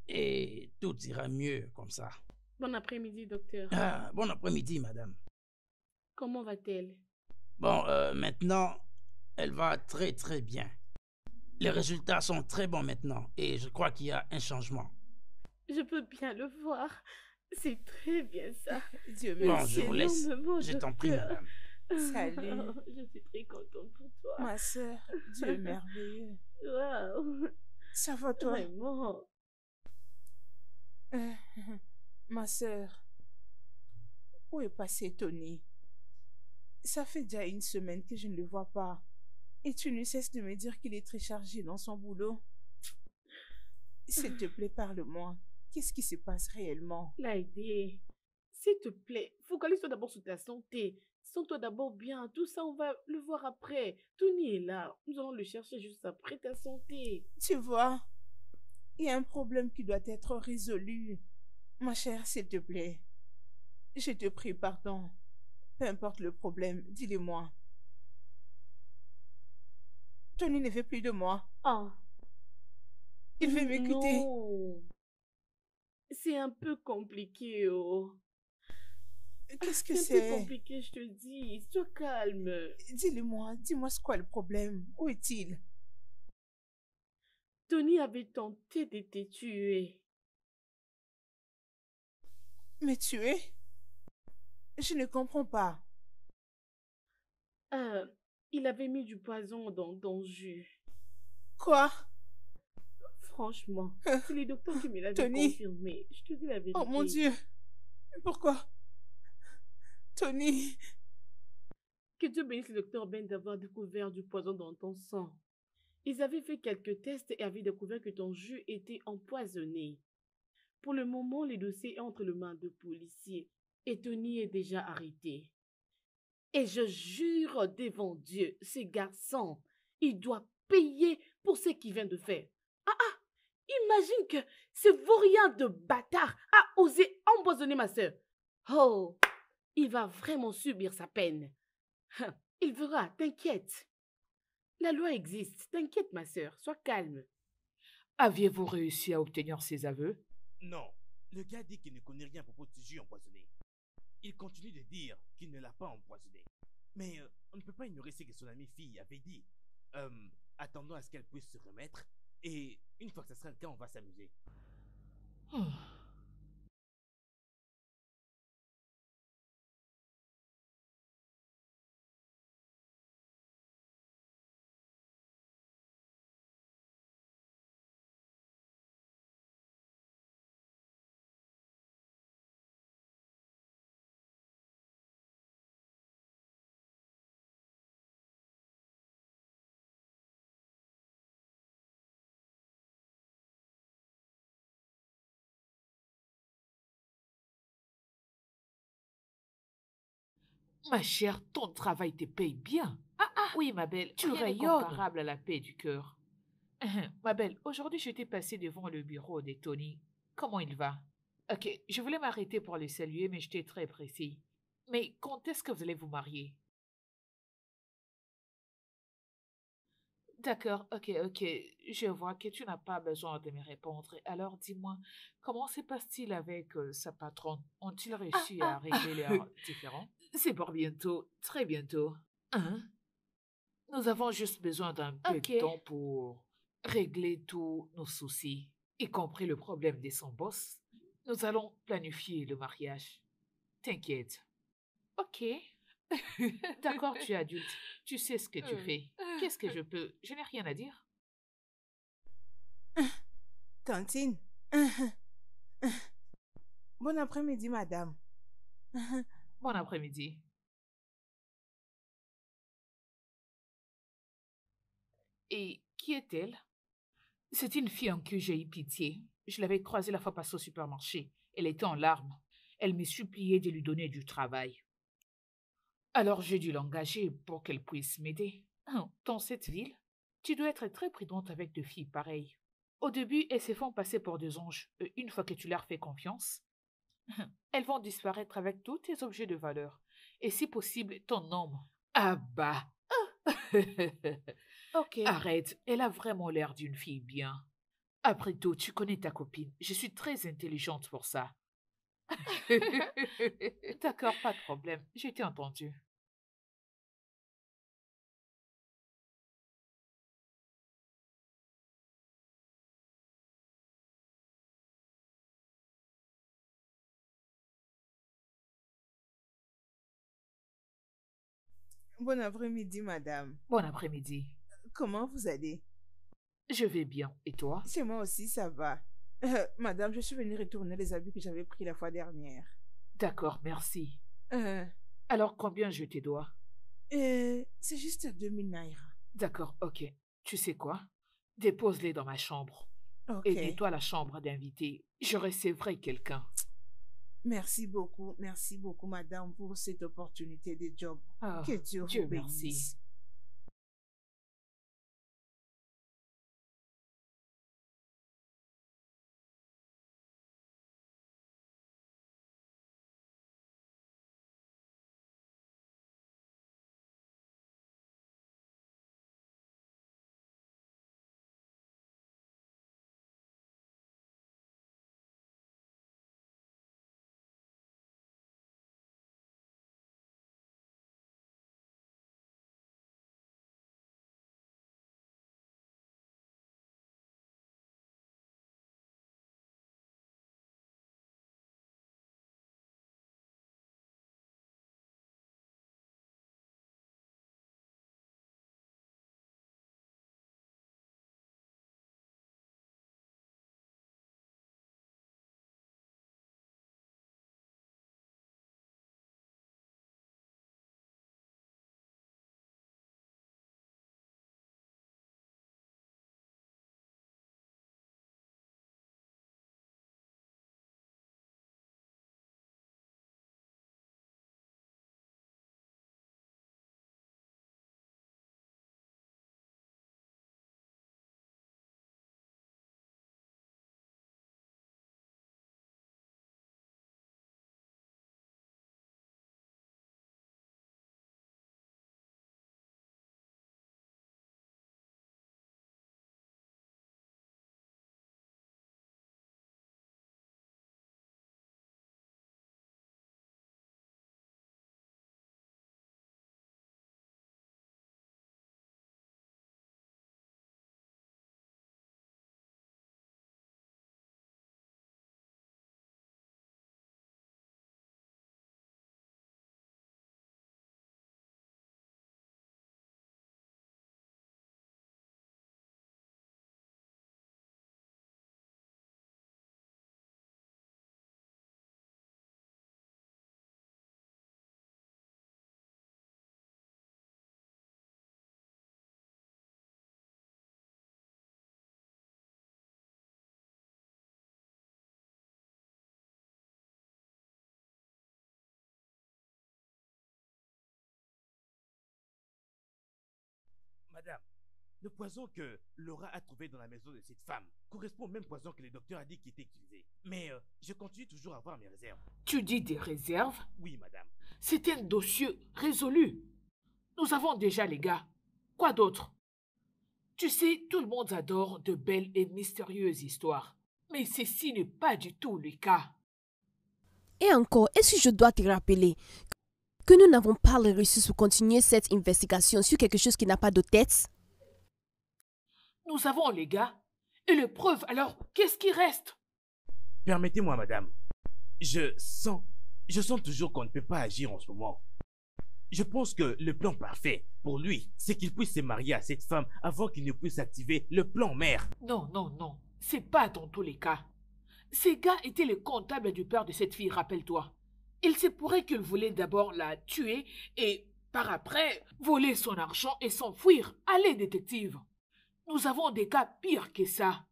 Et tout ira mieux comme ça. Bon après-midi, docteur. Ah, bon après-midi, madame. Comment va-t-elle? Bon, maintenant, elle va très très bien. Les résultats sont très bons maintenant et je crois qu'il y a un changement. Je peux bien le voir. C'est très bien ça. Dieu Bon, merci. je vous laisse. Énormément, Je t'en prie, docteur. madame. Salut. Je suis très contente pour toi. Ma soeur, Dieu est merveilleux. Waouh. Ça va toi? Vraiment. Euh, ma soeur, où est passé Tony? Ça fait déjà 1 semaine que je ne le vois pas. Et tu ne cesses de me dire qu'il est très chargé dans son boulot. S'il te plaît, parle-moi. Qu'est-ce qui se passe réellement? Laïdé, s'il te plaît, focalise-toi d'abord sur ta santé. Sens-toi d'abord bien. Tout ça, on va le voir après. Tony est là. Nous allons le chercher juste après ta santé. Tu vois, il y a un problème qui doit être résolu. Ma chère, s'il te plaît. Je te prie, pardon. Peu importe le problème, dis-le-moi. Tony ne veut plus de moi. Ah. Il veut me quitter. Non. C'est un peu compliqué, oh. Qu'est-ce que C'est un peu c'est? compliqué, je te dis. Sois calme. Dis-le-moi, dis-moi c'est quoi le problème? Où est-il? Tony avait tenté de te tuer. Me tuer? Je ne comprends pas. Il avait mis du poison dans le jus. Quoi? Franchement, c'est les docteurs qui me l'avaient Tony. confirmé. Je te dis la vérité. Oh mon Dieu! Pourquoi? Tony, Que Dieu bénisse le docteur Ben d'avoir découvert du poison dans ton sang. Ils avaient fait quelques tests et avaient découvert que ton jus était empoisonné. Pour le moment, le dossier est entre les mains de policiers et Tony est déjà arrêté. Et je jure devant Dieu, ce garçon, il doit payer pour ce qu'il vient de faire. Imagine que ce vaurien de bâtard a osé empoisonner ma sœur. Oh, il va vraiment subir sa peine. Il verra, t'inquiète. La loi existe, t'inquiète ma sœur, sois calme. Aviez-vous réussi à obtenir ses aveux? Non, le gars dit qu'il ne connaît rien à propos de ce jus empoisonné. Il continue de dire qu'il ne l'a pas empoisonné. Mais on ne peut pas ignorer ce que son amie fille avait dit. Attendons à ce qu'elle puisse se remettre. Et une fois que ça sera le cas, on va s'amuser. Oh. Ma chère, ton travail te paye bien. Oui, ma belle, tu rien n'est rayonnes. comparable Comparable à la paix du cœur. Ma belle, aujourd'hui, je t'ai passé devant le bureau de Tony. Comment il va? Ok, je voulais m'arrêter pour le saluer, mais j'étais très précis. Mais quand est-ce que vous allez vous marier? D'accord, ok, ok. Je vois que tu n'as pas besoin de me répondre. Alors dis-moi, comment se passe-t-il avec sa patronne? Ont-ils réussi à régler leurs différends? C'est pour bientôt, très bientôt. Hein? Nous avons juste besoin d'un peu Ok. de temps pour régler tous nos soucis, y compris le problème de son boss. Nous allons planifier le mariage. T'inquiète. Ok. D'accord, tu es adulte. Tu sais ce que tu fais. Qu'est-ce que je peux? Je n'ai rien à dire. Tantine. Bon après-midi, madame. Bon après-midi. Et qui est-elle? C'est une fille en qui j'ai eu pitié. Je l'avais croisée la fois passée au supermarché. Elle était en larmes. Elle me suppliait de lui donner du travail. Alors j'ai dû l'engager pour qu'elle puisse m'aider. Dans cette ville, tu dois être très prudente avec de filles pareilles. Au début, elles se font passer pour des anges. Une fois que tu leur fais confiance, elles vont disparaître avec tous tes objets de valeur. Et si possible, ton homme. Ah bah. Ok. Arrête, elle a vraiment l'air d'une fille bien. Après tout, tu connais ta copine. Je suis très intelligente pour ça. D'accord, pas de problème. J'ai été entendue. Bon après-midi, madame. Bon après-midi. Comment vous allez? Je vais bien. Et toi? Chez moi aussi, ça va. Madame, je suis venue retourner les habits que j'avais pris la fois dernière. D'accord, merci. Euh, Alors, combien je te dois? c'est juste 2000 naira. D'accord, ok. Tu sais quoi? Dépose-les dans ma chambre. Ok. Et nettoie la chambre d'invité. Je recevrai quelqu'un. Merci beaucoup, madame, pour cette opportunité de job. Ah, Que Dieu Dieu vous merci. bénisse. Madame, le poison que Laura a trouvé dans la maison de cette femme correspond au même poison que le docteur a dit qui était utilisé. Mais je continue toujours à avoir mes réserves. Tu dis des réserves? Oui, madame. C'est un dossier résolu. Nous avons déjà les gars. Quoi d'autre? Tu sais, tout le monde adore de belles et mystérieuses histoires. Mais ceci n'est pas du tout le cas. Et encore, est-ce que je dois te rappeler que nous n'avons pas les ressources pour continuer cette investigation sur quelque chose qui n'a pas de tête? Nous avons les gars. Et les preuves, alors, qu'est-ce qui reste? Permettez-moi, madame. Je sens toujours qu'on ne peut pas agir en ce moment. Je pense que le plan parfait pour lui, c'est qu'il puisse se marier à cette femme avant qu'il ne puisse activer le plan mère. Non, non, non. C'est pas dans tous les cas. Ces gars étaient les comptables du père de cette fille, rappelle-toi. Il se pourrait qu'ils voulaient d'abord la tuer et, par après, voler son argent et s'enfuir. Allez, détective. Nous avons des cas pires que ça.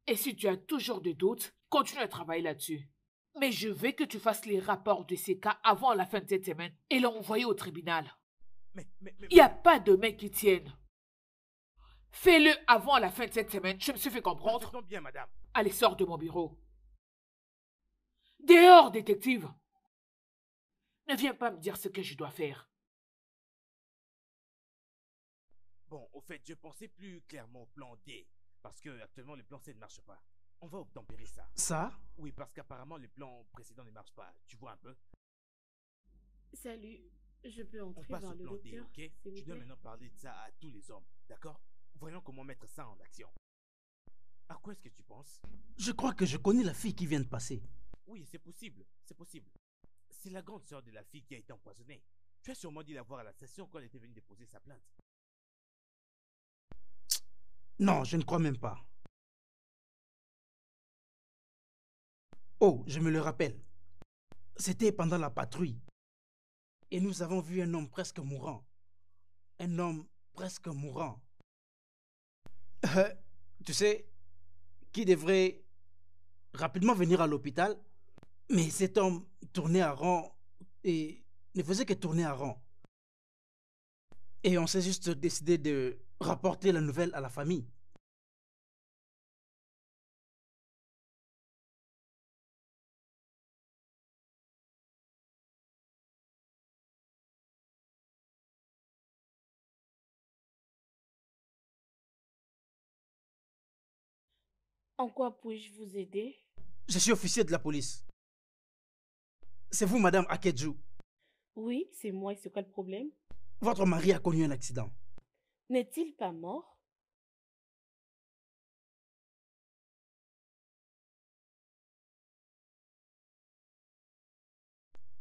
Et si tu as toujours des doutes, continue à travailler là-dessus. Mais je veux que tu fasses les rapports de ces cas avant la fin de cette semaine et l'envoyer au tribunal. Il n'y a pas de main qui tienne. Fais-le avant la fin de cette semaine. Je me suis fait comprendre. Non, bien, madame. Allez, sors de mon bureau. Dehors, détective. Ne viens pas me dire ce que je dois faire. Bon, au fait, je pensais plus clairement au plan D. Parce que actuellement, le plan C ne marche pas. On va obtempérer ça. Ça? Oui, parce qu'apparemment, le plan précédent ne marche pas. Tu vois un peu? Salut, je peux On entrer passe voir au le plan D, docteur, ok? s'il Tu vous dois plaît? maintenant parler de ça à tous les hommes, d'accord? Voyons comment mettre ça en action. À quoi est-ce que tu penses? Je crois que je connais la fille qui vient de passer. Oui, c'est possible, c'est possible. C'est la grande sœur de la fille qui a été empoisonnée. Tu as sûrement dû la voir à la station quand elle était venue déposer sa plainte. Non, je ne crois même pas. Oh, je me le rappelle. C'était pendant la patrouille. Et nous avons vu un homme presque mourant. Un homme presque mourant. Tu sais, qui devrait rapidement venir à l'hôpital. Mais cet homme tournait à rond et ne faisait que tourner à rond. Et on s'est juste décidé de rapporter la nouvelle à la famille. En quoi puis-je vous aider? Je suis officier de la police. C'est vous, madame Akedjou. Oui, c'est moi, et c'est quoi le problème? Votre mari a connu un accident. N'est-il pas mort?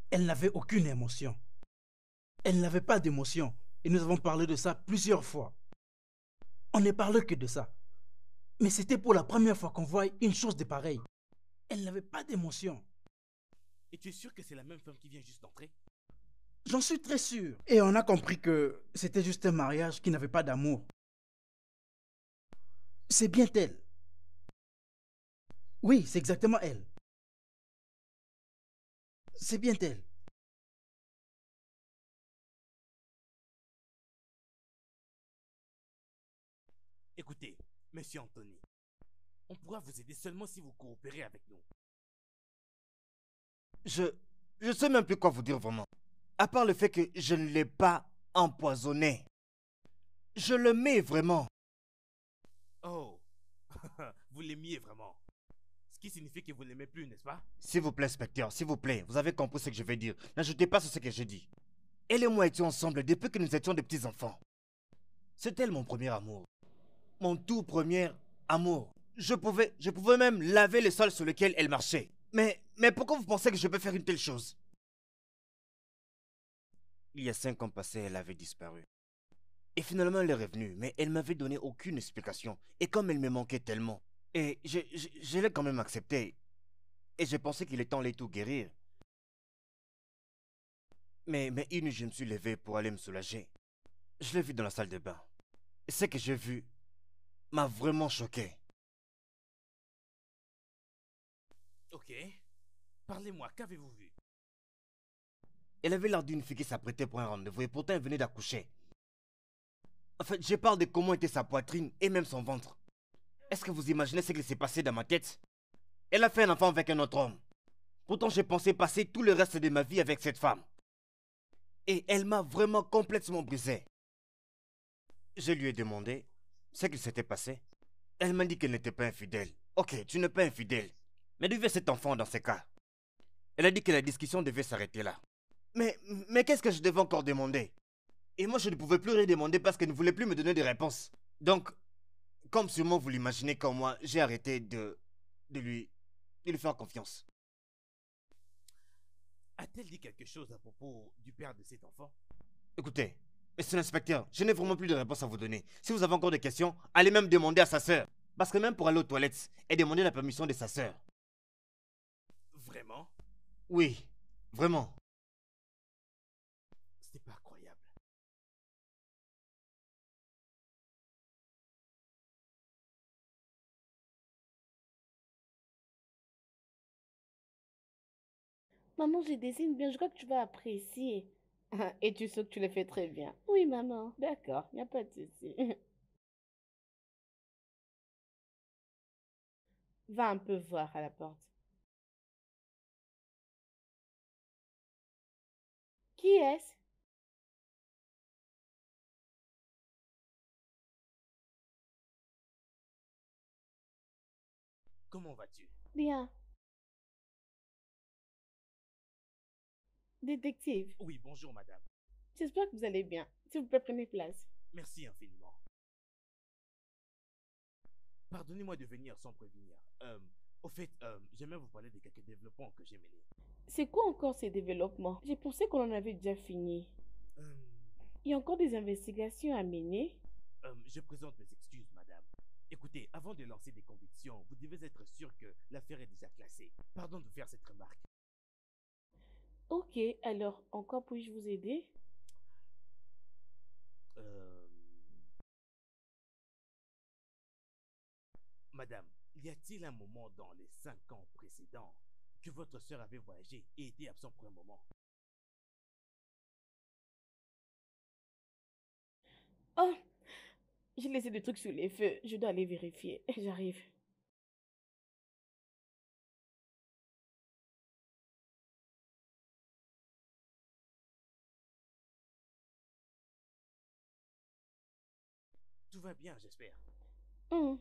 Elle n'avait aucune émotion. Elle n'avait pas d'émotion. Et nous avons parlé de ça plusieurs fois. On ne parle que de ça. Mais c'était pour la première fois qu'on voit une chose de pareille. Elle n'avait pas d'émotion. Et tu es sûr que c'est la même femme qui vient juste d'entrer? J'en suis très sûr. Et on a compris que c'était juste un mariage qui n'avait pas d'amour. C'est bien elle. Oui, c'est exactement elle. C'est bien elle. Écoutez, monsieur Anthony, on pourra vous aider seulement si vous coopérez avec nous. Je sais même plus quoi vous dire vraiment. À part le fait que je ne l'ai pas empoisonné. Je le mets vraiment. Oh, vous l'aimiez vraiment. Ce qui signifie que vous ne l'aimez plus, n'est-ce pas? S'il vous plaît, inspecteur, s'il vous plaît, vous avez compris ce que je vais dire. N'ajoutez pas sur ce que j'ai dit. Elle et moi étions ensemble depuis que nous étions des petits enfants. C'est elle mon premier amour. Mon tout premier amour. Je pouvais même laver le sol sur lequel elle marchait. Mais pourquoi vous pensez que je peux faire une telle chose? Il y a 5 ans passés, elle avait disparu. Et finalement, elle est revenue, mais elle m'avait donné aucune explication. Et comme elle me manquait tellement, et je l'ai quand même accepté. Et je pensais qu'il est temps de tout guérir. Mais une nuit, je me suis levé pour aller me soulager. Je l'ai vue dans la salle de bain. Et ce que j'ai vu m'a vraiment choqué. Ok. Parlez-moi, qu'avez-vous vu? Elle avait l'air d'une fille qui s'apprêtait pour un rendez-vous et pourtant elle venait d'accoucher. En fait, je parle de comment était sa poitrine et même son ventre. Est-ce que vous imaginez ce qui s'est passé dans ma tête? Elle a fait un enfant avec un autre homme. Pourtant, j'ai pensé passer tout le reste de ma vie avec cette femme. Et elle m'a vraiment complètement brisé. Je lui ai demandé ce qui s'était passé. Elle m'a dit qu'elle n'était pas infidèle. Ok, tu n'es pas infidèle. Mais d'où vient cet enfant dans ces cas? Elle a dit que la discussion devait s'arrêter là. Mais qu'est-ce que je devais encore demander? Et moi, je ne pouvais plus rien demander parce qu'elle ne voulait plus me donner des réponses. Donc, comme sûrement vous l'imaginez comme moi, j'ai arrêté de lui faire confiance. A-t-elle dit quelque chose à propos du père de cet enfant? Écoutez, monsieur l'inspecteur, je n'ai vraiment plus de réponse à vous donner. Si vous avez encore des questions, allez même demander à sa sœur. Parce que même pour aller aux toilettes, elle demandait la permission de sa sœur. Vraiment? Oui, vraiment. C'est pas croyable. Maman, je dessine bien, je crois que tu vas apprécier. Et tu sais que tu le fais très bien. Oui, maman. D'accord, il n'y a pas de souci. Va un peu voir à la porte. Qui est-ce? Comment vas-tu? Bien. Détective, Oui, bonjour madame. j'espère que vous allez bien. S'il vous plaît, prenez place. Merci infiniment. Pardonnez-moi de venir sans prévenir. Au fait, j'aimerais vous parler de quelques développements que j'ai menés. C'est quoi encore ces développements? J'ai pensé qu'on en avait déjà fini. Euh, Il y a encore des investigations à mener. je présente mes excuses, madame. Écoutez, avant de lancer des convictions, vous devez être sûr que l'affaire est déjà classée. Pardon de vous faire cette remarque. Ok, alors, encore puis-je vous aider? Euh, Madame, y a-t-il un moment dans les 5 ans précédents que votre sœur avait voyagé et été absent pour un moment? Oh, j'ai laissé des trucs sur les feux. Je dois aller vérifier. J'arrive. Tout va bien, j'espère. Hmm.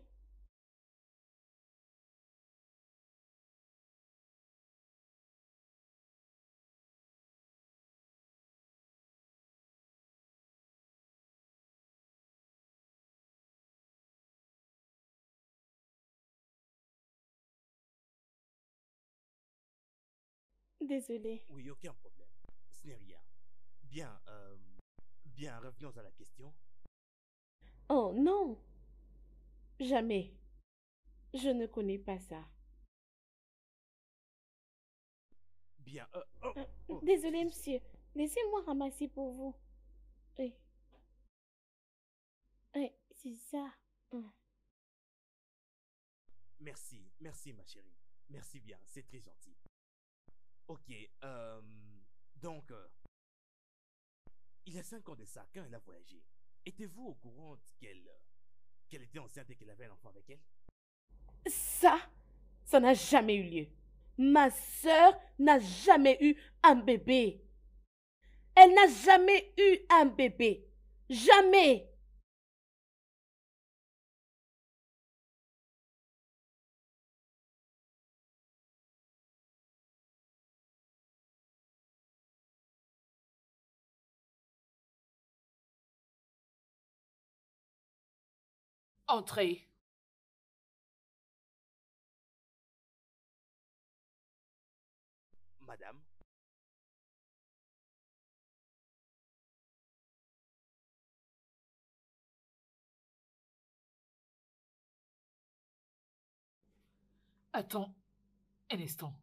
Désolée. Oui, aucun problème. Ce n'est rien. Bien, bien, revenons à la question. Oh non, jamais. Je ne connais pas ça. Bien, oh, Désolé, excusez. monsieur. Laissez-moi ramasser pour vous. Oui, oui, c'est ça. Merci, merci ma chérie. Merci bien, c'est très gentil. Ok, donc, il y a 5 ans de ça, quand elle a voyagé, étiez-vous au courant qu'elle était enceinte et qu'elle avait un enfant avec elle? Ça n'a jamais eu lieu. Ma sœur n'a jamais eu un bébé. Elle n'a jamais eu un bébé. Jamais. Entrez. Madame? Attends un instant.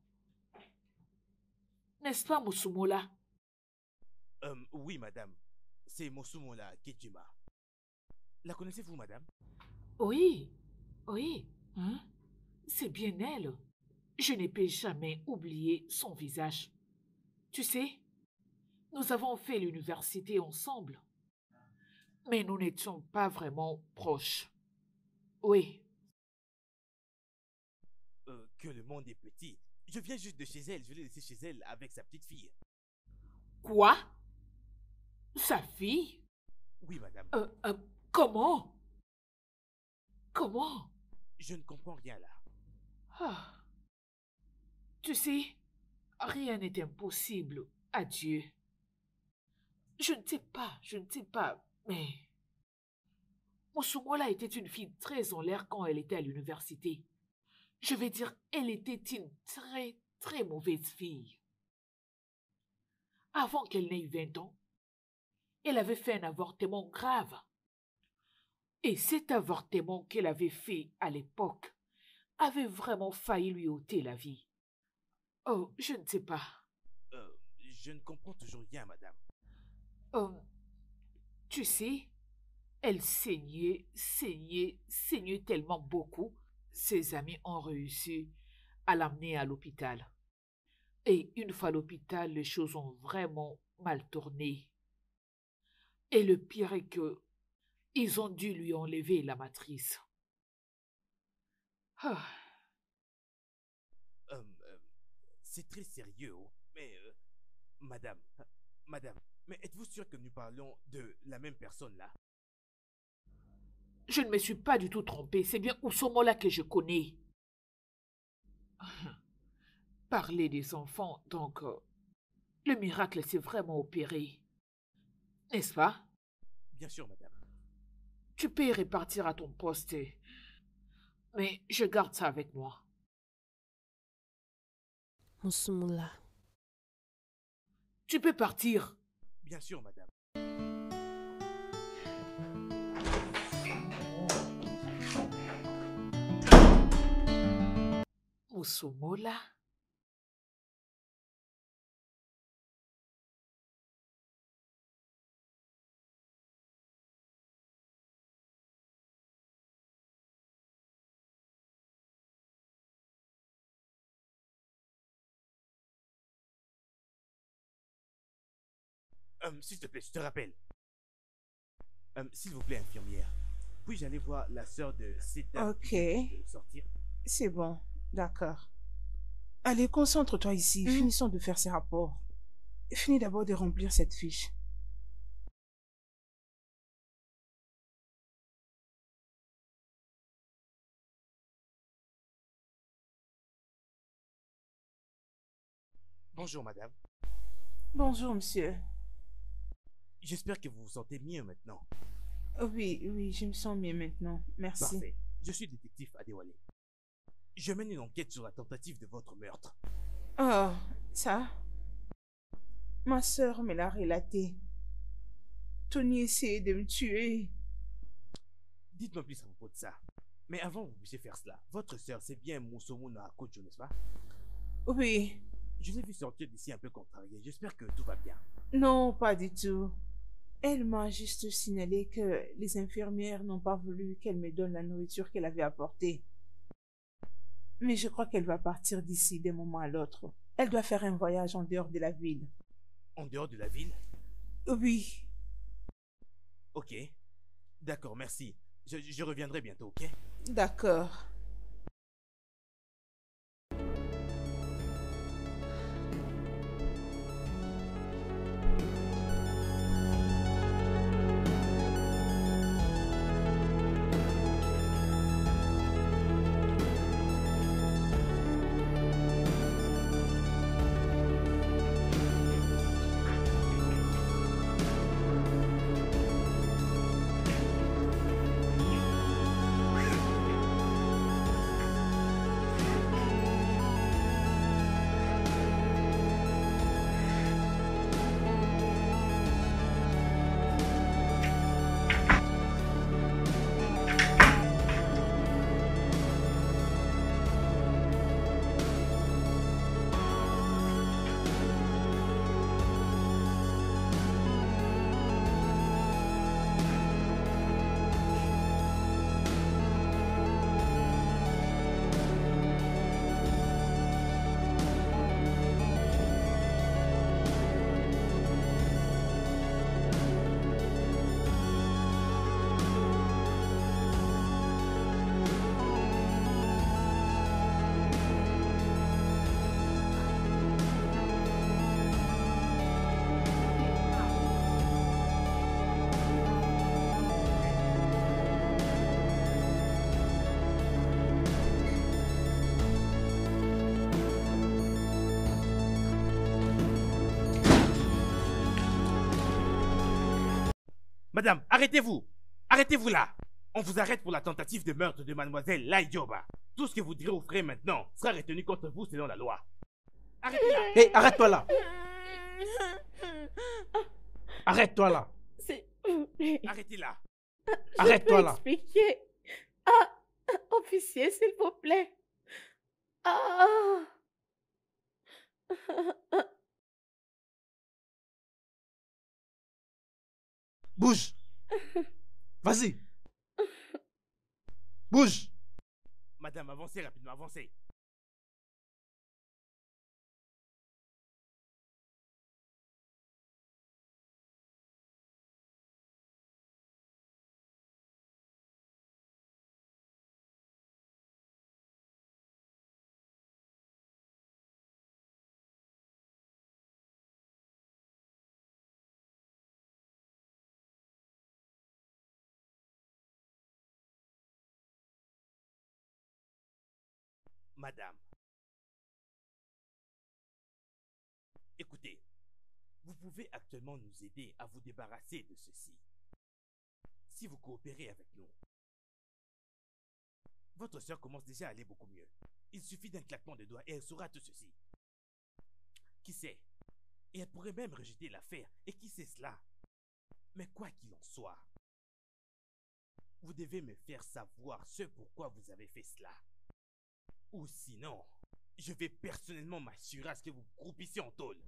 N'est-ce pas Musumola? Oui, madame. C'est Mosumola Kejima. La connaissez-vous, madame? Oui, oui. Hein? C'est bien elle. Je ne peux jamais oublier son visage. Tu sais, nous avons fait l'université ensemble. Mais nous n'étions pas vraiment proches. Oui. Que le monde est petit. Je viens juste de chez elle. Je l'ai laissé chez elle avec sa petite fille. Quoi? Sa fille? Oui, madame. Comment? Comment? Je ne comprends rien là. Ah. Tu sais, rien n'est impossible à Dieu. Je ne sais pas, mais Mosumola était une fille très en l'air quand elle était à l'université. Je vais dire, elle était une très, très mauvaise fille. Avant qu'elle n'ait eu 20 ans, elle avait fait un avortement grave. Et cet avortement qu'elle avait fait à l'époque avait vraiment failli lui ôter la vie. Oh, je ne sais pas. Je ne comprends toujours rien, madame. Tu sais, elle saignait tellement beaucoup. Ses amis ont réussi à l'amener à l'hôpital. Et une fois à l'hôpital, les choses ont vraiment mal tourné. Et le pire est que ils ont dû lui enlever la matrice. Ah. C'est très sérieux, mais madame, mais êtes-vous sûr que nous parlons de la même personne là? Je ne me suis pas du tout trompée, c'est bien Usomola que je connais. Parler des enfants, donc le miracle s'est vraiment opéré. N'est-ce pas? Bien sûr, madame. Tu peux y repartir à ton poste, mais je garde ça avec moi. Mosumola. Tu peux partir. Bien sûr, madame. Mosumola? S'il te plaît, je te rappelle. S'il vous plaît, infirmière. Puis-je aller voir la sœur de cette dame Ok. qui vient de sortir? C'est bon, d'accord. Allez, concentre-toi ici. Finissons de faire ces rapports. Finis d'abord de remplir cette fiche. Bonjour, madame. Bonjour, monsieur. J'espère que vous vous sentez mieux maintenant. Oui, je me sens mieux maintenant. Merci. Parfait. Je suis détective Adewale. Je mène une enquête sur la tentative de votre meurtre. Oh, ça? Ma sœur me l'a relaté. Tony essayait de me tuer. Dites-moi plus à propos de ça. Mais avant que vous puissiez faire cela, votre sœur, c'est bien Musomu Kojo, n'est-ce pas? Oui. Je l'ai vu sortir d'ici un peu contrarié. J'espère que tout va bien. Non, pas du tout. Elle m'a juste signalé que les infirmières n'ont pas voulu qu'elle me donne la nourriture qu'elle avait apportée. Mais je crois qu'elle va partir d'ici d'un moment à l'autre. Elle doit faire un voyage en dehors de la ville. En dehors de la ville? Oui. Ok. D'accord, merci. Je reviendrai bientôt, ok? D'accord. Madame, arrêtez-vous. Arrêtez-vous là. On vous arrête pour la tentative de meurtre de mademoiselle Laïdioba. Tout ce que vous direz au frère maintenant sera retenu contre vous selon la loi. Arrêtez là. Hé, arrête-toi là. Arrête-toi là. S'il vous plaît. Arrêtez là. Arrête-toi là. Expliquer. Ah, officier, s'il vous plaît. Ah. Bouge. Vas-y. Bouge. Madame, avancez rapidement, avancez. Madame. Écoutez, vous pouvez actuellement nous aider à vous débarrasser de ceci. Si vous coopérez avec nous. Votre sœur commence déjà à aller beaucoup mieux. Il suffit d'un claquement de doigts et elle saura tout ceci. Qui sait? Et elle pourrait même rejeter l'affaire. Et qui sait cela? Mais quoi qu'il en soit, vous devez me faire savoir ce pourquoi vous avez fait cela. Ou sinon, je vais personnellement m'assurer à ce que vous croupissiez en tôle.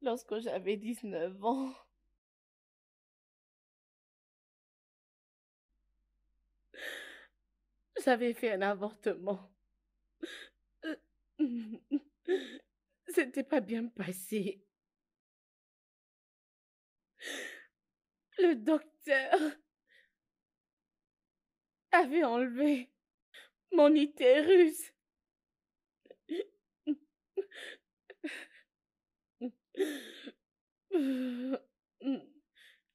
Lorsque j'avais 19 ans, j'avais fait un avortement. C'était pas bien passé. Le docteur avait enlevé mon utérus.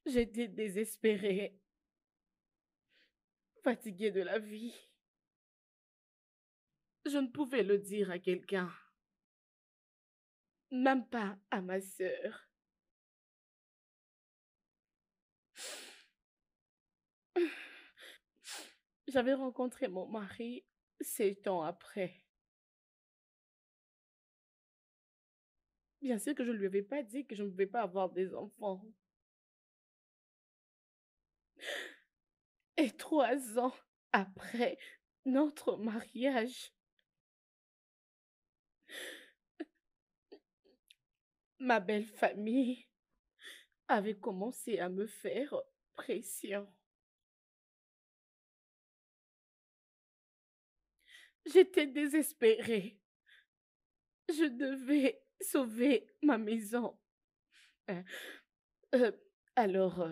J'étais désespérée, fatiguée de la vie. Je ne pouvais le dire à quelqu'un, même pas à ma sœur. J'avais rencontré mon mari 7 ans après. Bien sûr que je ne lui avais pas dit que je ne pouvais pas avoir des enfants. Et 3 ans après notre mariage, ma belle famille avait commencé à me faire pression. J'étais désespérée. Je devais sauver ma maison. Euh, euh, alors,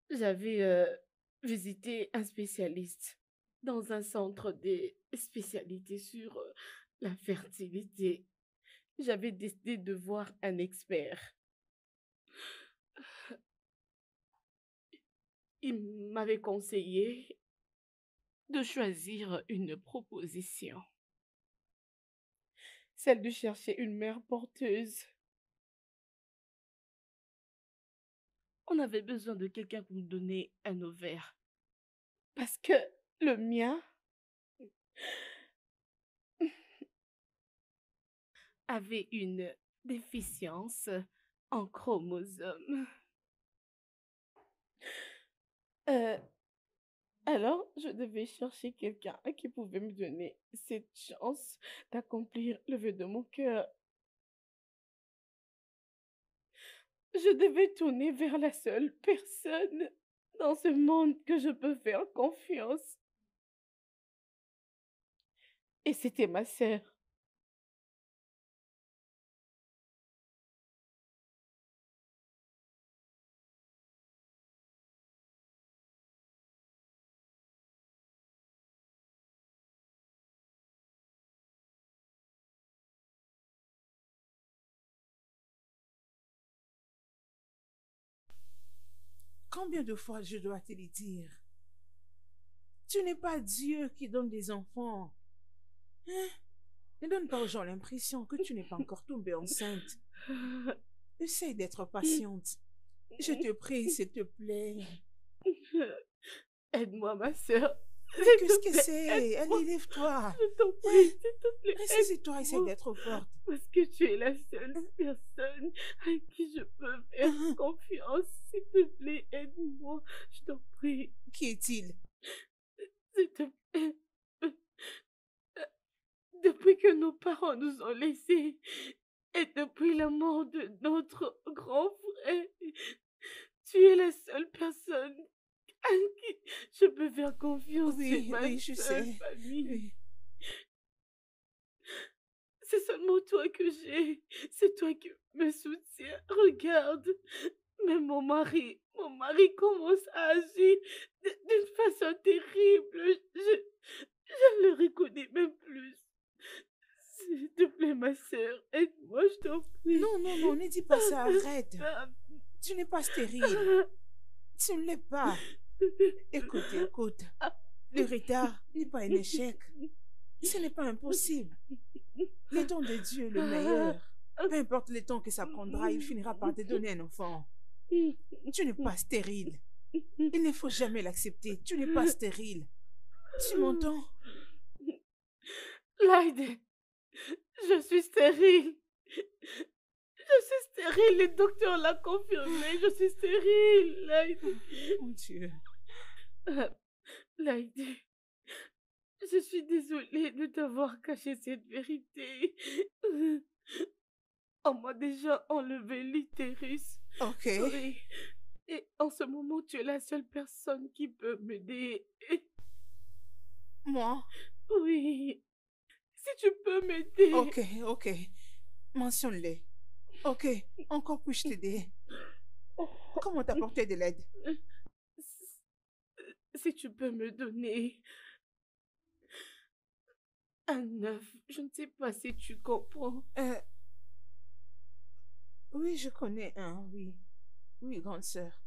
j'avais visité un spécialiste dans un centre des spécialités sur la fertilité. J'avais décidé de voir un expert. Il m'avait conseillé de choisir une proposition. Celle de chercher une mère porteuse. On avait besoin de quelqu'un pour nous donner un ovaire. Parce que le mien avait une déficience en chromosomes. Alors, je devais chercher quelqu'un qui pouvait me donner cette chance d'accomplir le vœu de mon cœur. Je devais tourner vers la seule personne dans ce monde que je peux faire confiance. Et c'était ma sœur. Combien de fois je dois te le dire? Tu n'es pas Dieu qui donne des enfants. Hein? Ne donne pas aux gens l'impression que tu n'es pas encore tombée enceinte. Essaye d'être patiente. Je te prie, s'il te plaît. Aide-moi, ma sœur. Qu'est-ce que c'est? Allez, lève-toi. Je t'en prie, s'il te plaît. Ressaisis-toi, essaye d'être forte. Parce que tu es la seule personne à qui je peux faire confiance. S'il te plaît, aide-moi. Je t'en prie. Qui est-il? S'il te plaît. Depuis que nos parents nous ont laissés et depuis la mort de notre grand frère, tu es la seule personne à qui je peux faire confiance. Oui, C'est ma oui, je seule sais. famille. Oui. C'est seulement toi que j'ai. C'est toi qui me soutiens. Regarde, même mon mari commence à agir d'une façon terrible. Je ne le reconnais même plus. S'il te plaît, ma sœur, aide-moi, je t'en prie. Non, non, non, ne dis pas ça, arrête. Tu n'es pas stérile. Tu ne l'es pas. Écoute, écoute. Le retard n'est pas un échec. Ce n'est pas impossible. Le don de Dieu est le meilleur. Peu importe le temps que ça prendra, il finira par te donner un enfant. Tu n'es pas stérile. Il ne faut jamais l'accepter. Tu n'es pas stérile. Tu m'entends? Laide, je suis stérile. Je suis stérile. Le docteur l'a confirmé. Je suis stérile, Laide. Mon Dieu. Laide, je suis désolée de t'avoir caché cette vérité. On m'a déjà enlevé l'utérus. Ok. Oui. Et en ce moment, tu es la seule personne qui peut m'aider. Moi? Oui. Si tu peux m'aider. Ok, ok. Mentionne-les. Ok, encore puis-je t'aider? Comment t'apporter de l'aide? Si tu peux me donner un œuf, je ne sais pas si tu comprends. Oui, je connais un, oui. Oui, grande sœur.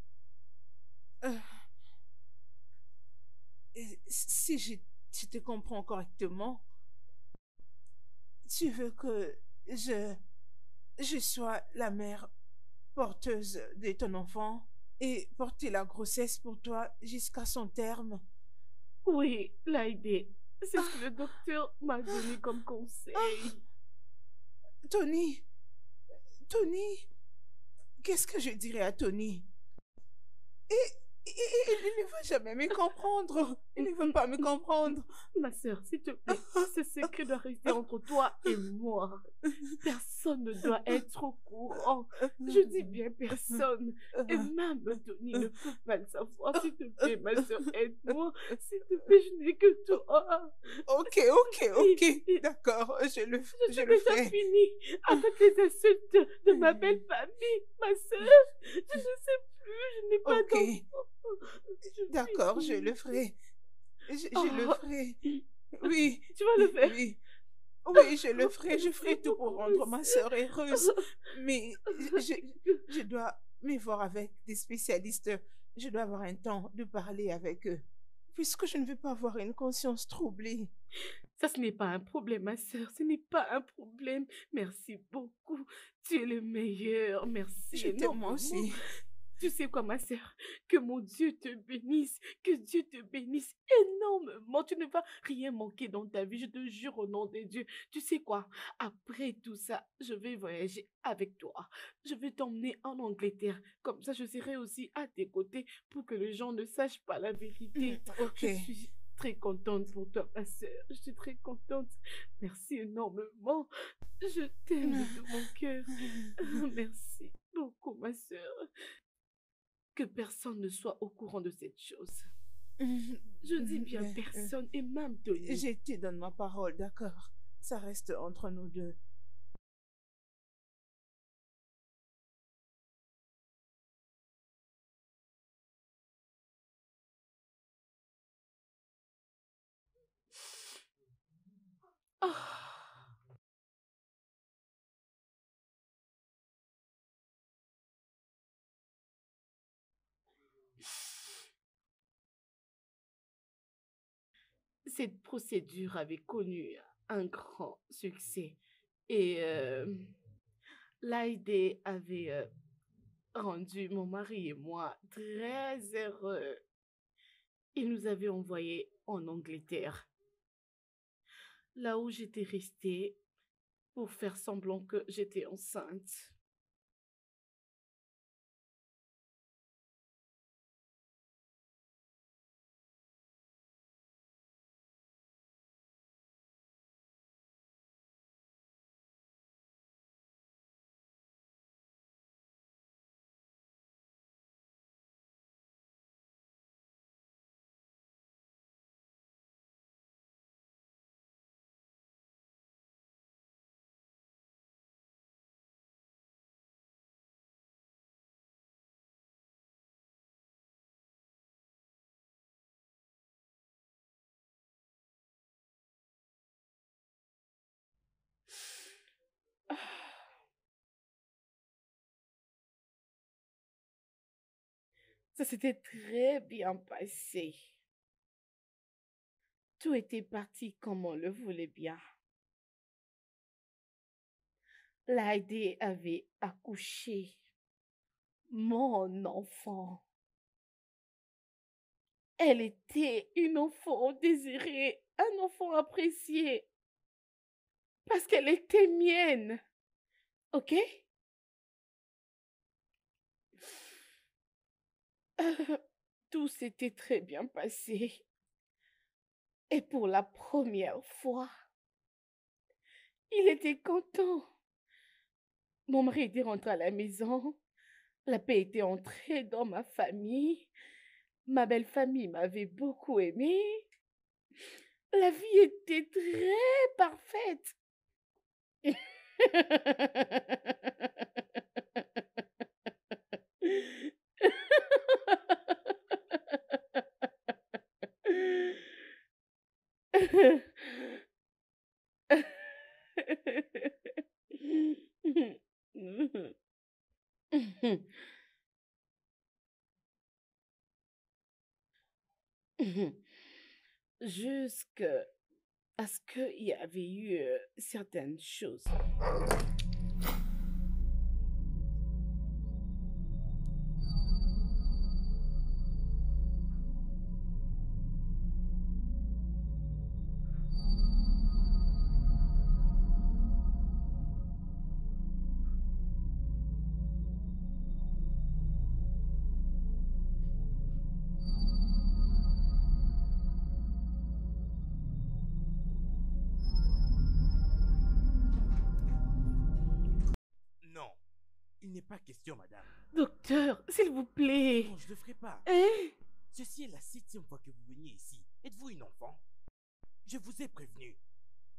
Si je te comprends correctement, tu veux que je sois la mère porteuse de ton enfant et porter la grossesse pour toi jusqu'à son terme? Oui, Laide. C'est ce que le docteur m'a donné comme conseil. Tony, qu'est-ce que je dirais à Tony? Il ne va jamais me comprendre. Il ne veut pas me comprendre. Ma sœur, s'il te plaît, ce secret doit rester entre toi et moi. Personne ne doit être au courant. Je dis bien personne. Et même Tony ne peut pas le savoir. S'il te plaît, ma sœur, aide-moi. S'il te plaît, je n'ai que toi. Ok. D'accord, je le Je suis déjà ferai. finie avec les insultes de ma belle famille, ma sœur. Je ne sais plus, je n'ai pas Ok. d'enfant. D'accord, je le ferai. Je le ferai. Oui. Tu vas le faire? Oui. Oui, je le ferai. Je ferai tout pour rendre ma sœur heureuse. Mais je dois me voir avec des spécialistes. Je dois avoir un temps de parler avec eux. Puisque je ne veux pas avoir une conscience troublée. Ça, ce n'est pas un problème, ma sœur. Ce n'est pas un problème. Merci beaucoup. Tu es le meilleur. Merci. Je t'aime moi aussi. Tu sais quoi, ma sœur? Que mon Dieu te bénisse. Que Dieu te bénisse énormément. Tu ne vas rien manquer dans ta vie. Je te jure au nom de Dieu. Tu sais quoi? Après tout ça, je vais voyager avec toi. Je vais t'emmener en Angleterre. Comme ça, je serai aussi à tes côtés pour que les gens ne sachent pas la vérité. Ok. Je suis très contente pour toi, ma sœur. Je suis très contente. Merci énormément. Je t'aime de tout mon cœur. Merci beaucoup, ma sœur. Que personne ne soit au courant de cette chose. Je dis bien personne, et même Tony. Je te donne ma parole, d'accord? Ça reste entre nous deux. cette procédure avait connu un grand succès et l'AID avait rendu mon mari et moi très heureux. Il nous avait envoyés en Angleterre, là où j'étais restée pour faire semblant que j'étais enceinte. Ça s'était très bien passé. Tout était parti comme on le voulait bien. L'AID avait accouché mon enfant. Elle était une enfant désirée, un enfant apprécié, parce qu'elle était mienne. Ok? Tout s'était très bien passé. Et pour la première fois, il était content. Mon mari était rentré à la maison. La paix était entrée dans ma famille. Ma belle famille m'avait beaucoup aimée. La vie était très parfaite. Jusqu'à ce qu'il y avait eu certaines choses. Non, il n'est pas question, madame. Docteur, s'il vous plaît. Non, je ne le ferai pas. Hein? Ceci est la 7e fois que vous veniez ici. Êtes-vous une enfant? Je vous ai prévenu.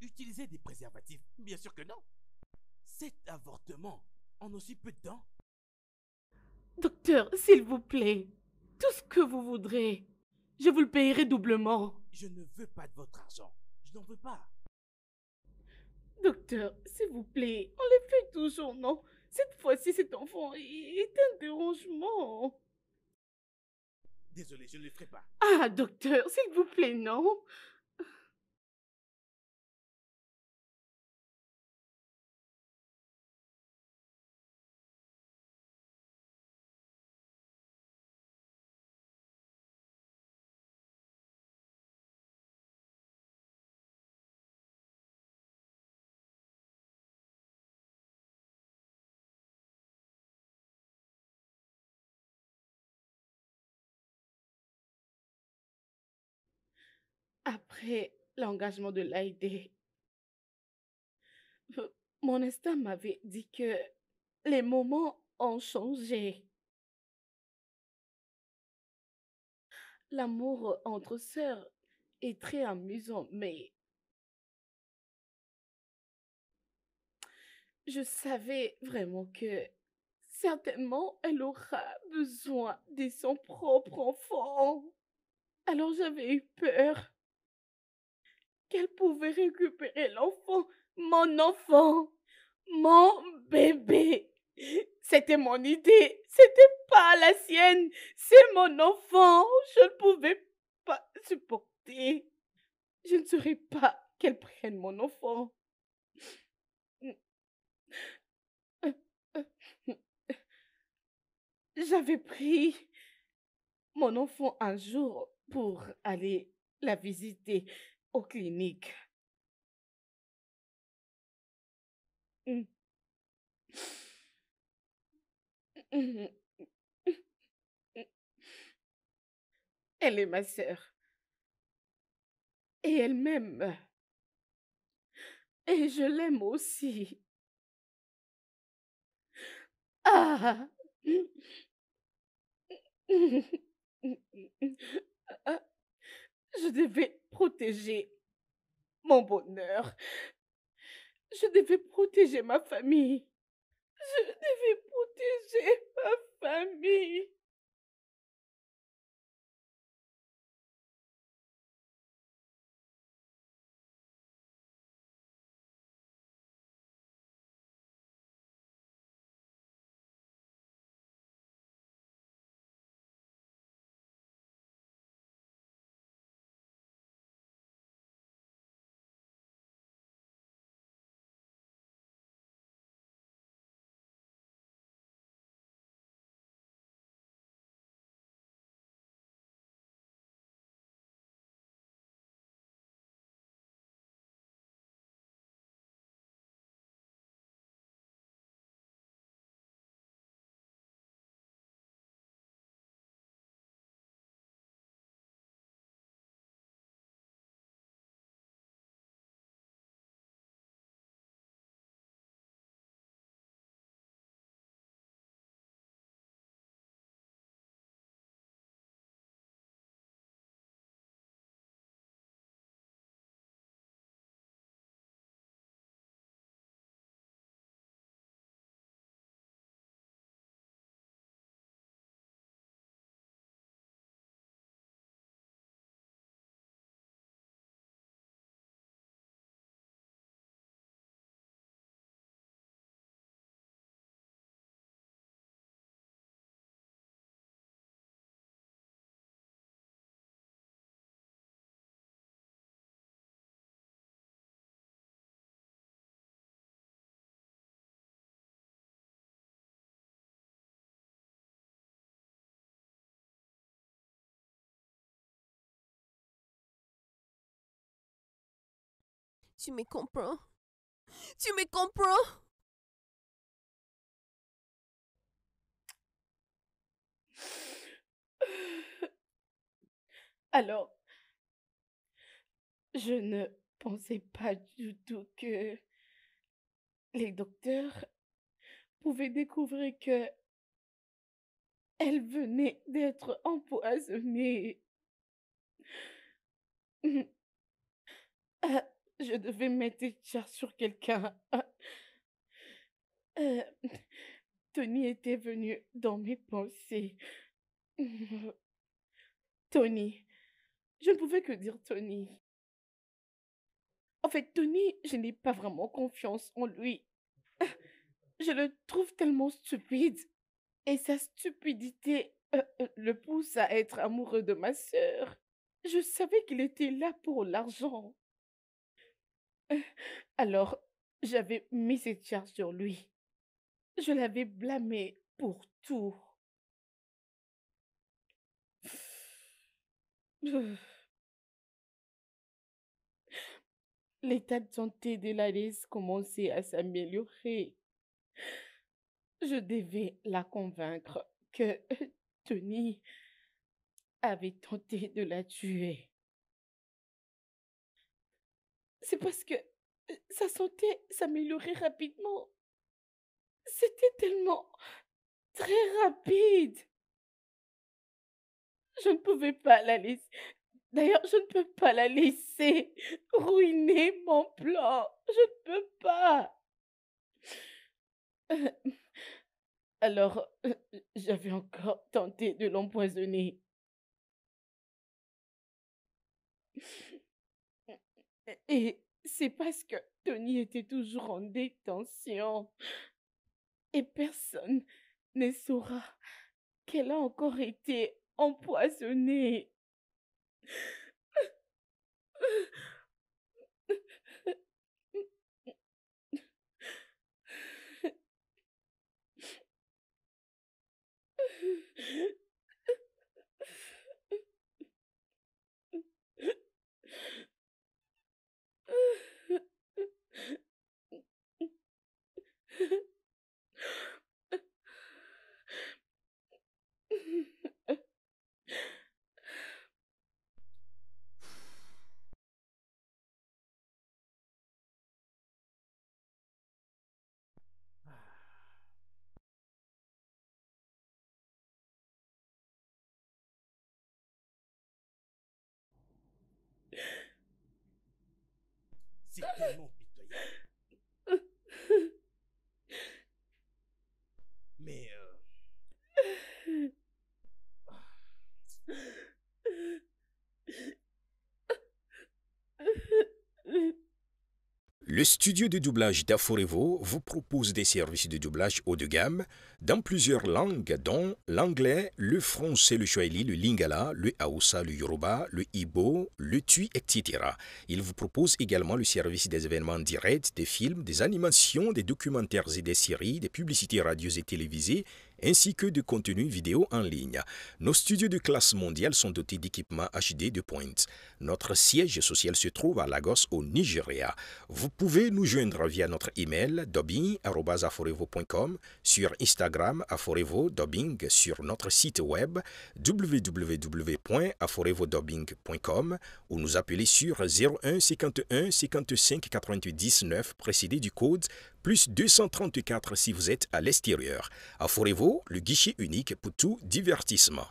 Utilisez des préservatifs? Bien sûr que non. Cet avortement en aussi peu de temps? Docteur, s'il vous plaît. Tout ce que vous voudrez. Je vous le payerai doublement. Je ne veux pas de votre argent. Je n'en veux pas. Docteur, s'il vous plaît, on les fait toujours, non? Cette fois-ci, cet enfant est un dérangement. Désolé, je ne le ferai pas. Ah, docteur, s'il vous plaît, non? Après l'engagement de l'AID, mon instinct m'avait dit que les moments ont changé. L'amour entre sœurs est très amusant, mais je savais vraiment que certainement elle aura besoin de son propre enfant. Alors j'avais eu peur qu'elle pouvait récupérer l'enfant, mon bébé. C'était mon idée, c'était pas la sienne, c'est mon enfant. Je ne pouvais pas supporter. Je ne saurais pas qu'elle prenne mon enfant. J'avais pris mon enfant un jour pour aller la visiter aux cliniques. Mm. Mhm. Elle est ma sœur et elle m'aime et je l'aime aussi. Ah! Ah, je devais protéger mon bonheur. Je devais protéger ma famille. Je devais protéger ma famille. Tu me comprends? Tu me comprends? Alors, je ne pensais pas du tout que les docteurs pouvaient découvrir que elle venait d'être empoisonnée. Ah, je devais mettre des charges sur quelqu'un. Euh, Tony était venu dans mes pensées. Tony. Je ne pouvais que dire Tony. En fait, Tony, je n'ai pas vraiment confiance en lui. Je le trouve tellement stupide. Et sa stupidité le pousse à être amoureux de ma sœur. Je savais qu'il était là pour l'argent. Alors, j'avais mis cette charge sur lui. Je l'avais blâmé pour tout. L'état de santé de Laïs commençait à s'améliorer. Je devais la convaincre que Tony avait tenté de la tuer. C'est parce que sa santé s'améliorait rapidement. C'était tellement très rapide. Je ne pouvais pas la laisser. D'ailleurs, je ne peux pas la laisser ruiner mon plan. Je ne peux pas. Alors, j'avais encore tenté de l'empoisonner. Et c'est parce que Tony était toujours en détention. Et personne ne saura qu'elle a encore été empoisonnée. C'est tellement pitoyable. Mais Le studio de doublage d'Aforevo vous propose des services de doublage haut de gamme dans plusieurs langues dont l'anglais, le français, le swahili, le lingala, le hausa, le yoruba, le igbo, le tui, etc. Il vous propose également le service des événements directs, des films, des animations, des documentaires et des séries, des publicités radio et télévisées, ainsi que de contenus vidéo en ligne. Nos studios de classe mondiale sont dotés d'équipements HD de pointe. Notre siège social se trouve à Lagos, au Nigeria. Vous pouvez nous joindre via notre email dubbing@aforevo.com, sur Instagram Aforevo Dubbing, sur notre site web www.aforevodubbing.com ou nous appeler sur 01 51 55 88 19 précédé du code plus 234 si vous êtes à l'extérieur. Aforevo, le guichet unique pour tout divertissement.